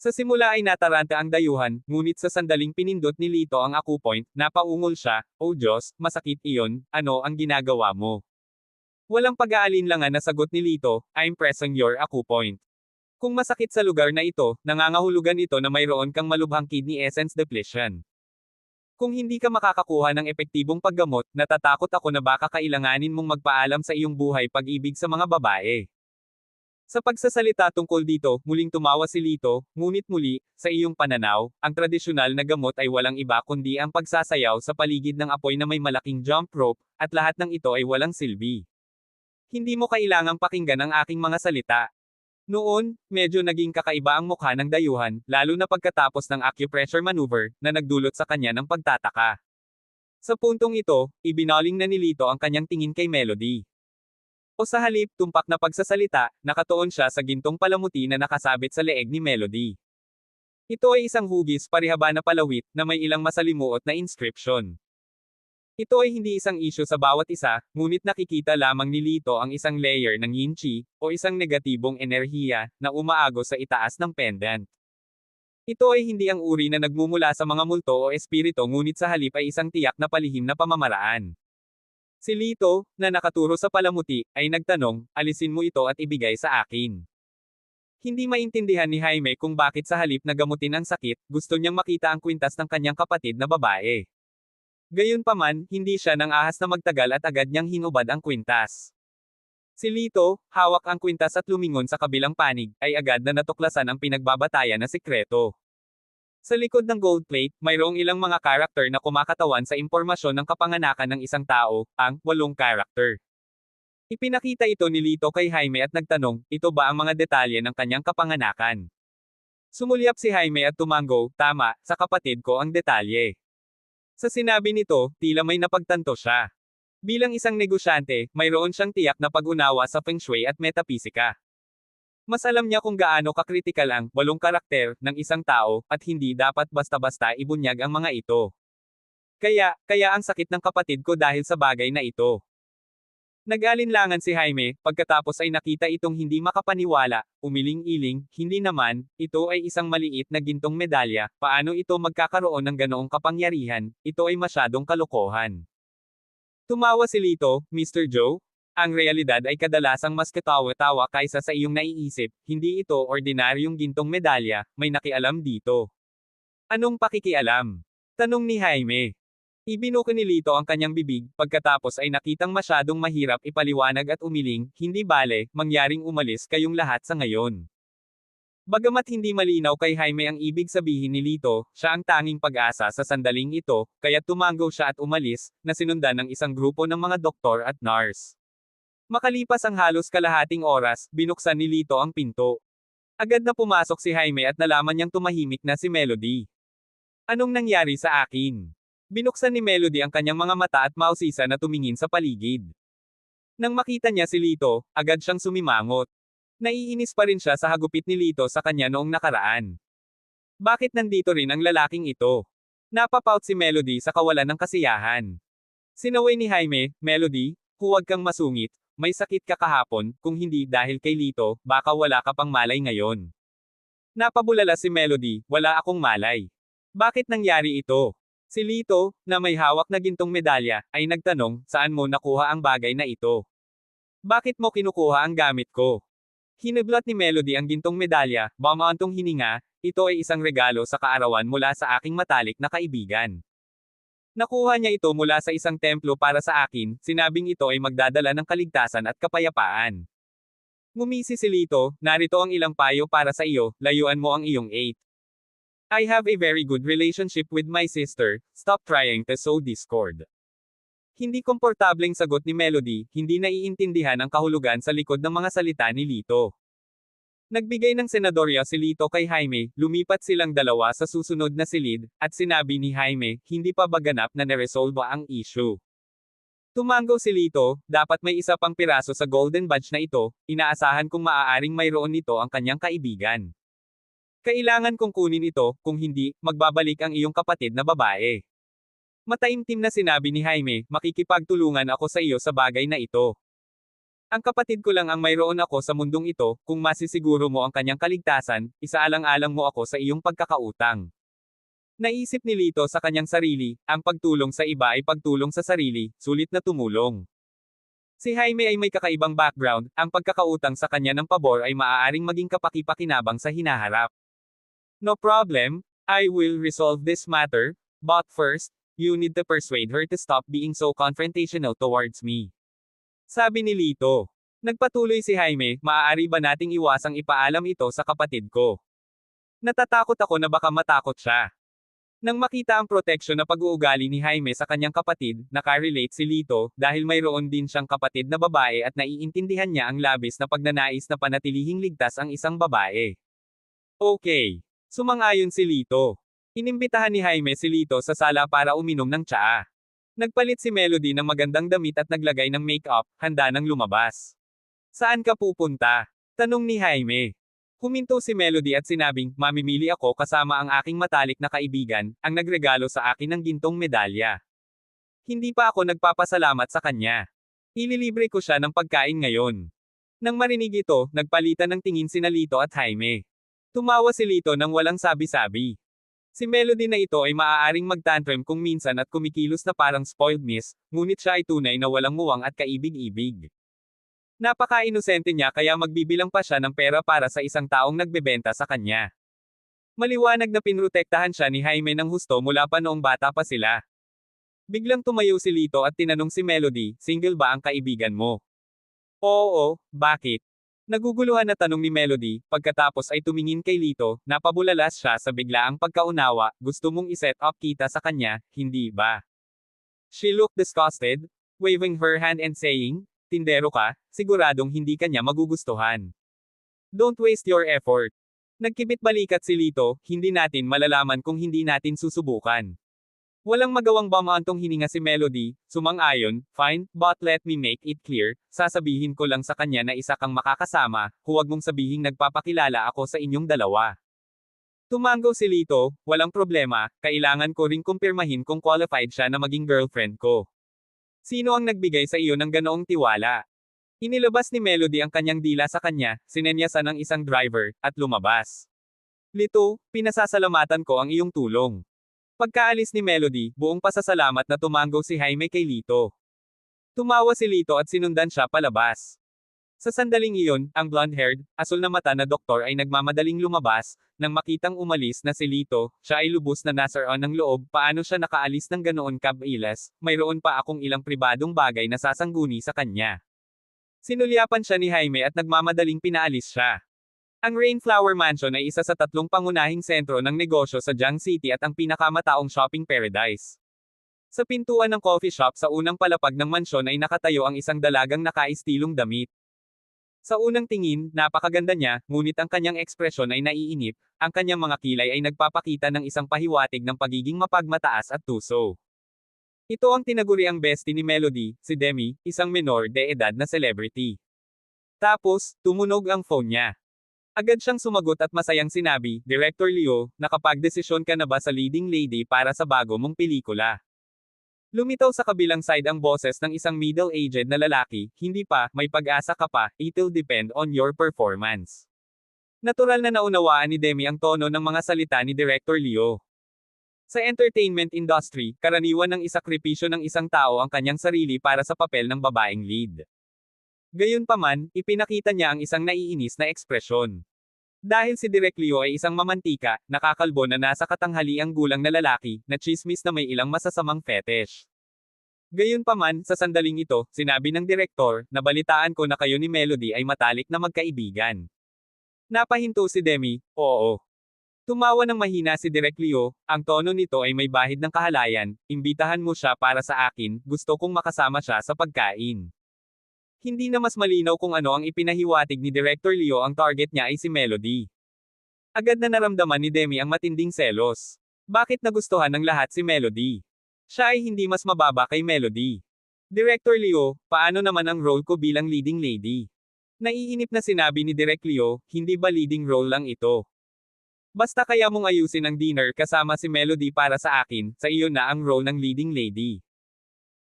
Sa simula ay nataranta ang dayuhan, ngunit sa sandaling pinindot ni Lito ang akupoint, napaungol siya, oh Diyos, masakit iyon, ano ang ginagawa mo? Walang pag-aalinlangan na sagot ni Lito, I'm pressing your akupoint. Kung masakit sa lugar na ito, nangangahulugan ito na mayroon kang malubhang kidney essence depletion. Kung hindi ka makakakuha ng epektibong paggamot, natatakot ako na baka kailanganin mong magpaalam sa iyong buhay pag-ibig sa mga babae. Sa pagsasalita tungkol dito, muling tumawa si Lito, ngunit muli, sa iyong pananaw, ang tradisyonal na gamot ay walang iba kundi ang pagsasayaw sa paligid ng apoy na may malaking jump rope, at lahat ng ito ay walang silbi. Hindi mo kailangang pakinggan ang aking mga salita. Noon, medyo naging kakaiba ang mukha ng dayuhan, lalo na pagkatapos ng acupressure maneuver, na nagdulot sa kanya ng pagtataka. Sa puntong ito, ibinaling na ni Lito ang kanyang tingin kay Melody. O sa halip, tumpak na pagsasalita, nakatuon siya sa gintong palamuti na nakasabit sa leeg ni Melody. Ito ay isang hugis parihaba na palawit, na may ilang masalimuot na inscription. Ito ay hindi isang isyu sa bawat isa, ngunit nakikita lamang ni Lito ang isang layer ng yin chi, o isang negatibong enerhiya, na umaagos sa itaas ng pendant. Ito ay hindi ang uri na nagmumula sa mga multo o espiritu ngunit sa halip ay isang tiyak na palihim na pamamaraan. Si Lito, na nakaturo sa palamuti, ay nagtanong, alisin mo ito at ibigay sa akin. Hindi maintindihan ni Jaime kung bakit sa halip na gamutin ang sakit, gusto niyang makita ang kwintas ng kanyang kapatid na babae. Gayunpaman, hindi siya nang ahas na magtagal at agad niyang hinubad ang kwintas. Si Lito, hawak ang kwintas at lumingon sa kabilang panig, ay agad na natuklasan ang pinagbabatayan na sikreto. Sa likod ng gold plate, mayroong ilang mga karakter na kumakatawan sa impormasyon ng kapanganakan ng isang tao, ang 8 karakter. Ipinakita ito ni Lito kay Jaime at nagtanong, ito ba ang mga detalye ng kanyang kapanganakan? Sumulyap si Jaime at tumango, tama, sa kapatid ko ang detalye. Sa sinabi nito, tila may napagtanto siya. Bilang isang negosyante, mayroon siyang tiyak na pag-unawa sa feng shui at metapisika. Mas alam niya kung gaano kakritikal ang 8 karakter ng isang tao, at hindi dapat basta-basta ibunyag ang mga ito. Kaya ang sakit ng kapatid ko dahil sa bagay na ito. Nag-alinlangan si Jaime, pagkatapos ay nakita itong hindi makapaniwala, umiling-iling, hindi naman, ito ay isang maliit na gintong medalya, paano ito magkakaroon ng ganoong kapangyarihan, ito ay masyadong kalokohan. Tumawa si Lito, Mr. Joe. Ang realidad ay kadalasang mas katawa-tawa kaysa sa iyong naiisip, hindi ito ordinaryong gintong medalya, may nakialam dito. Anong pakikialam? Tanong ni Jaime. Ibinuko ni Lito ang kanyang bibig, pagkatapos ay nakitang masyadong mahirap ipaliwanag at umiling, hindi bale, mangyaring umalis kayong lahat sa ngayon. Bagamat hindi malinaw kay Jaime ang ibig sabihin ni Lito, siya ang tanging pag-asa sa sandaling ito, kaya tumango siya at umalis, na sinundan ng isang grupo ng mga doktor at nurse. Makalipas ang halos kalahating oras, binuksan ni Lito ang pinto. Agad na pumasok si Jaime at nalaman niyang tumahimik na si Melody. Anong nangyari sa akin? Binuksan ni Melody ang kanyang mga mata at mausisa na tumingin sa paligid. Nang makita niya si Lito, agad siyang sumimangot. Naiinis pa rin siya sa hagupit ni Lito sa kanya noong nakaraan. Bakit nandito rin ang lalaking ito? Napapout si Melody sa kawalan ng kasiyahan. Sinaway ni Jaime, Melody, huwag kang masungit, may sakit ka kahapon, kung hindi dahil kay Lito, baka wala ka pang malay ngayon. Napabulala si Melody, wala akong malay. Bakit nangyari ito? Si Lito, na may hawak na gintong medalya, ay nagtanong, saan mo nakuha ang bagay na ito? Bakit mo kinukuha ang gamit ko? Hinublat ni Melody ang gintong medalya, bumantong hininga, ito ay isang regalo sa kaarawan mula sa aking matalik na kaibigan. Nakuha niya ito mula sa isang templo para sa akin, sinabing ito ay magdadala ng kaligtasan at kapayapaan. Ngumisi si Lito, narito ang ilang payo para sa iyo, layuan mo ang iyong 8. I have a very good relationship with my sister, stop trying to sow discord. Hindi komportableng sagot ni Melody, hindi naiintindihan ang kahulugan sa likod ng mga salita ni Lito. Nagbigay ng senadorya si Lito kay Jaime, lumipat silang dalawa sa susunod na silid, at sinabi ni Jaime, hindi pa ba ganap na neresolba ang issue. Tumango si Lito, dapat may isa pang piraso sa golden badge na ito, inaasahan kung maaaring mayroon nito ang kanyang kaibigan. Kailangan kong kunin ito, kung hindi, magbabalik ang iyong kapatid na babae. Mataimtim na sinabi ni Jaime, makikipagtulungan ako sa iyo sa bagay na ito. Ang kapatid ko lang ang mayroon ako sa mundong ito, kung masisiguro mo ang kanyang kaligtasan, isaalang-alang mo ako sa iyong pagkakautang. Naisip ni Lito sa kanyang sarili, ang pagtulong sa iba ay pagtulong sa sarili, sulit na tumulong. Si Jaime ay may kakaibang background, ang pagkakautang sa kanya ng pabor ay maaaring maging kapaki-pakinabang sa hinaharap. No problem, I will resolve this matter, but first, you need to persuade her to stop being so confrontational towards me. Sabi ni Lito. Nagpatuloy si Jaime, maaari ba nating iwasang ipaalam ito sa kapatid ko? Natatakot ako na baka matakot siya. Nang makita ang proteksyon na pag-uugali ni Jaime sa kanyang kapatid, nakarelate si Lito, dahil mayroon din siyang kapatid na babae at naiintindihan niya ang labis na pagnanais na panatilihing ligtas ang isang babae. Okay. Sumang-ayon si Lito. Inimbitahan ni Jaime si Lito sa sala para uminom ng tsaa. Nagpalit si Melody ng magandang damit at naglagay ng make-up, handa nang lumabas. Saan ka pupunta? Tanong ni Jaime. Huminto si Melody at sinabing, mamimili ako kasama ang aking matalik na kaibigan, ang nagregalo sa akin ng gintong medalya. Hindi pa ako nagpapasalamat sa kanya. Ililibre ko siya ng pagkain ngayon. Nang marinig ito, nagpalitan ng tingin sina Lito at Jaime. Tumawa si Lito nang walang sabi-sabi. Si Melody na ito ay maaaring magtantrum kung minsan at kumikilos na parang spoiled miss, ngunit siya ay tunay na walang muwang at kaibig-ibig. Napaka-inosente niya kaya magbibilang pa siya ng pera para sa isang taong nagbebenta sa kanya. Maliwanag na pinrotektahan siya ni Jaime ng husto mula pa noong bata pa sila. Biglang tumayo si Lito at tinanong si Melody, single ba ang kaibigan mo? Oo, bakit? Naguguluhan na tanong ni Melody, pagkatapos ay tumingin kay Lito, napabulalas siya sa biglaang pagkaunawa, gusto mong iset up kita sa kanya, hindi ba? She looked disgusted, waving her hand and saying, tindero ka, siguradong hindi kanya magugustuhan. Don't waste your effort. Nagkibit-balikat si Lito, hindi natin malalaman kung hindi natin susubukan. Walang magawang bumantong hininga si Melody, sumang-ayon, fine, but let me make it clear, sasabihin ko lang sa kanya na isa kang makakasama, huwag mong sabihing nagpapakilala ako sa inyong dalawa. Tumango si Lito, walang problema, kailangan ko ring kumpirmahin kung qualified siya na maging girlfriend ko. Sino ang nagbigay sa iyo ng ganoong tiwala? Inilabas ni Melody ang kanyang dila sa kanya, sinenyasan ng isang driver, at lumabas. Lito, pinasasalamatan ko ang iyong tulong. Pagkaalis ni Melody, buong pasasalamat na tumango si Jaime kay Lito. Tumawa si Lito at sinundan siya palabas. Sa sandaling iyon, ang blonde-haired, asul na mata na doktor ay nagmamadaling lumabas, nang makitang umalis na si Lito, siya ay lubos na nasaroon ng loob, paano siya nakaalis ng ganoon kabilis, mayroon pa akong ilang pribadong bagay na sasangguni sa kanya. Sinulyapan siya ni Jaime at nagmamadaling pinaalis siya. Ang Rainflower Mansion ay isa sa 3 pangunahing sentro ng negosyo sa Jiang City at ang pinakamataong shopping paradise. Sa pintuan ng coffee shop sa unang palapag ng mansyon ay nakatayo ang isang dalagang nakaistilong damit. Sa unang tingin, napakaganda niya, ngunit ang kanyang ekspresyon ay naiinip, ang kanyang mga kilay ay nagpapakita ng isang pahiwatig ng pagiging mapagmataas at tuso. Ito ang tinaguriang bestie ni Melody, si Demi, isang menor de edad na celebrity. Tapos, tumunog ang phone niya. Agad siyang sumagot at masayang sinabi, Director Leo, nakapagdesisyon ka na ba sa leading lady para sa bago mong pelikula? Lumitaw sa kabilang side ang boses ng isang middle-aged na lalaki, hindi pa, may pag-asa ka pa, it'll depend on your performance. Natural na naunawaan ni Demi ang tono ng mga salita ni Director Leo. Sa entertainment industry, karaniwan ng isakripisyo ng isang tao ang kanyang sarili para sa papel ng babaeng lead. Gayunpaman, ipinakita niya ang isang naiinis na ekspresyon. Dahil si Direk Leo ay isang mamantika, nakakalbo na nasa katanghaliang gulang na lalaki, na chismis na may ilang masasamang fetish. Gayunpaman, sa sandaling ito, sinabi ng direktor, nabalitaan ko na kayo ni Melody ay matalik na magkaibigan. Napahinto si Demi, oo. Tumawa ng mahina si Direk Leo, ang tono nito ay may bahid ng kahalayan, imbitahan mo siya para sa akin, gusto kong makasama siya sa pagkain. Hindi na mas malinaw kung ano ang ipinahiwatig ni Director Leo, ang target niya ay si Melody. Agad na naramdaman ni Demi ang matinding selos. Bakit nagustuhan ng lahat si Melody? Siya ay hindi mas mababa kay Melody. Director Leo, paano naman ang role ko bilang leading lady? Naiinip na sinabi ni Direk Leo, hindi ba leading role lang ito? Basta kaya mong ayusin ang dinner kasama si Melody para sa akin, sa iyo na ang role ng leading lady.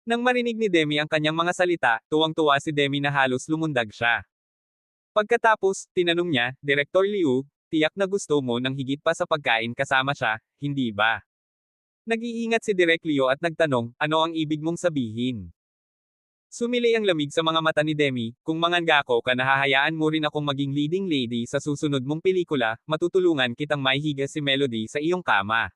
Nang marinig ni Demi ang kanyang mga salita, tuwang-tuwa si Demi na halos lumundag siya. Pagkatapos, tinanong niya, Director Liu, tiyak na gusto mo ng higit pa sa pagkain kasama siya, hindi ba? Nag-iingat si Direk Leo at nagtanong, ano ang ibig mong sabihin? Sumili ang lamig sa mga mata ni Demi, kung manganggako ka nahahayaan mo rin akong maging leading lady sa susunod mong pelikula, matutulungan kitang maihiga si Melody sa iyong kama.